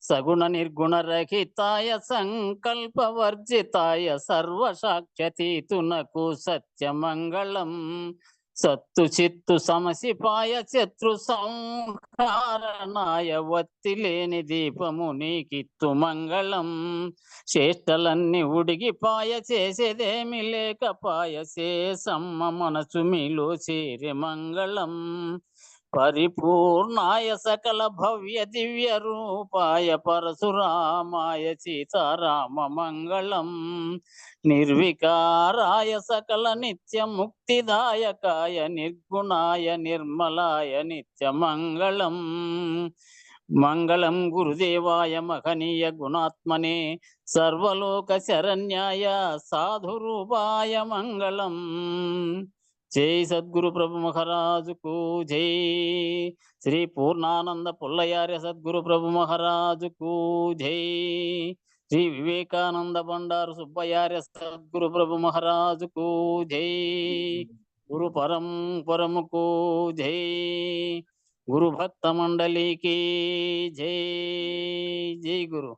సగుణ నిర్గుణ రహితాయ సంకల్పవర్జితాయ సర్వసాక్షతీతునకు సత్యమంగళం సత్తు చిత్తు సమసిపాయ శత్రు సంహారణాయ వత్తి లేని దీపము నీకిత్తు మంగళం చేష్టలన్నీ ఉడిగిపాయ చేసేదేమి లేకపాయ శేషమ్మ మనసు మీలో చేరి మంగళం పరిపూర్ణాయ సకల భవ్య దివ్య రూపాయ పరశురామాయ సీతారామ మంగళం నిర్వికారాయ సకల నిత్య ముక్తిదాయకాయ నిర్గుణాయ నిర్మలాయ నిత్య మంగళం మంగళం గురుదేవాయ మహనీయ గుణాత్మనే సర్వలోక శరణ్యాయ సాధురూపాయ మంగళం. జై సద్గురు ప్రభు మహారాజుకు జై. శ్రీ పూర్ణానంద పుల్లయార్య సద్గురు ప్రభు మహారాజుకు జై. శ్రీ వివేకానంద బండారు సుబ్బయార్య సద్గురు ప్రభు మహారాజుకు జై. గురు పరంపరముకు జై. గురు భక్త మండలికి జై. జై గురు.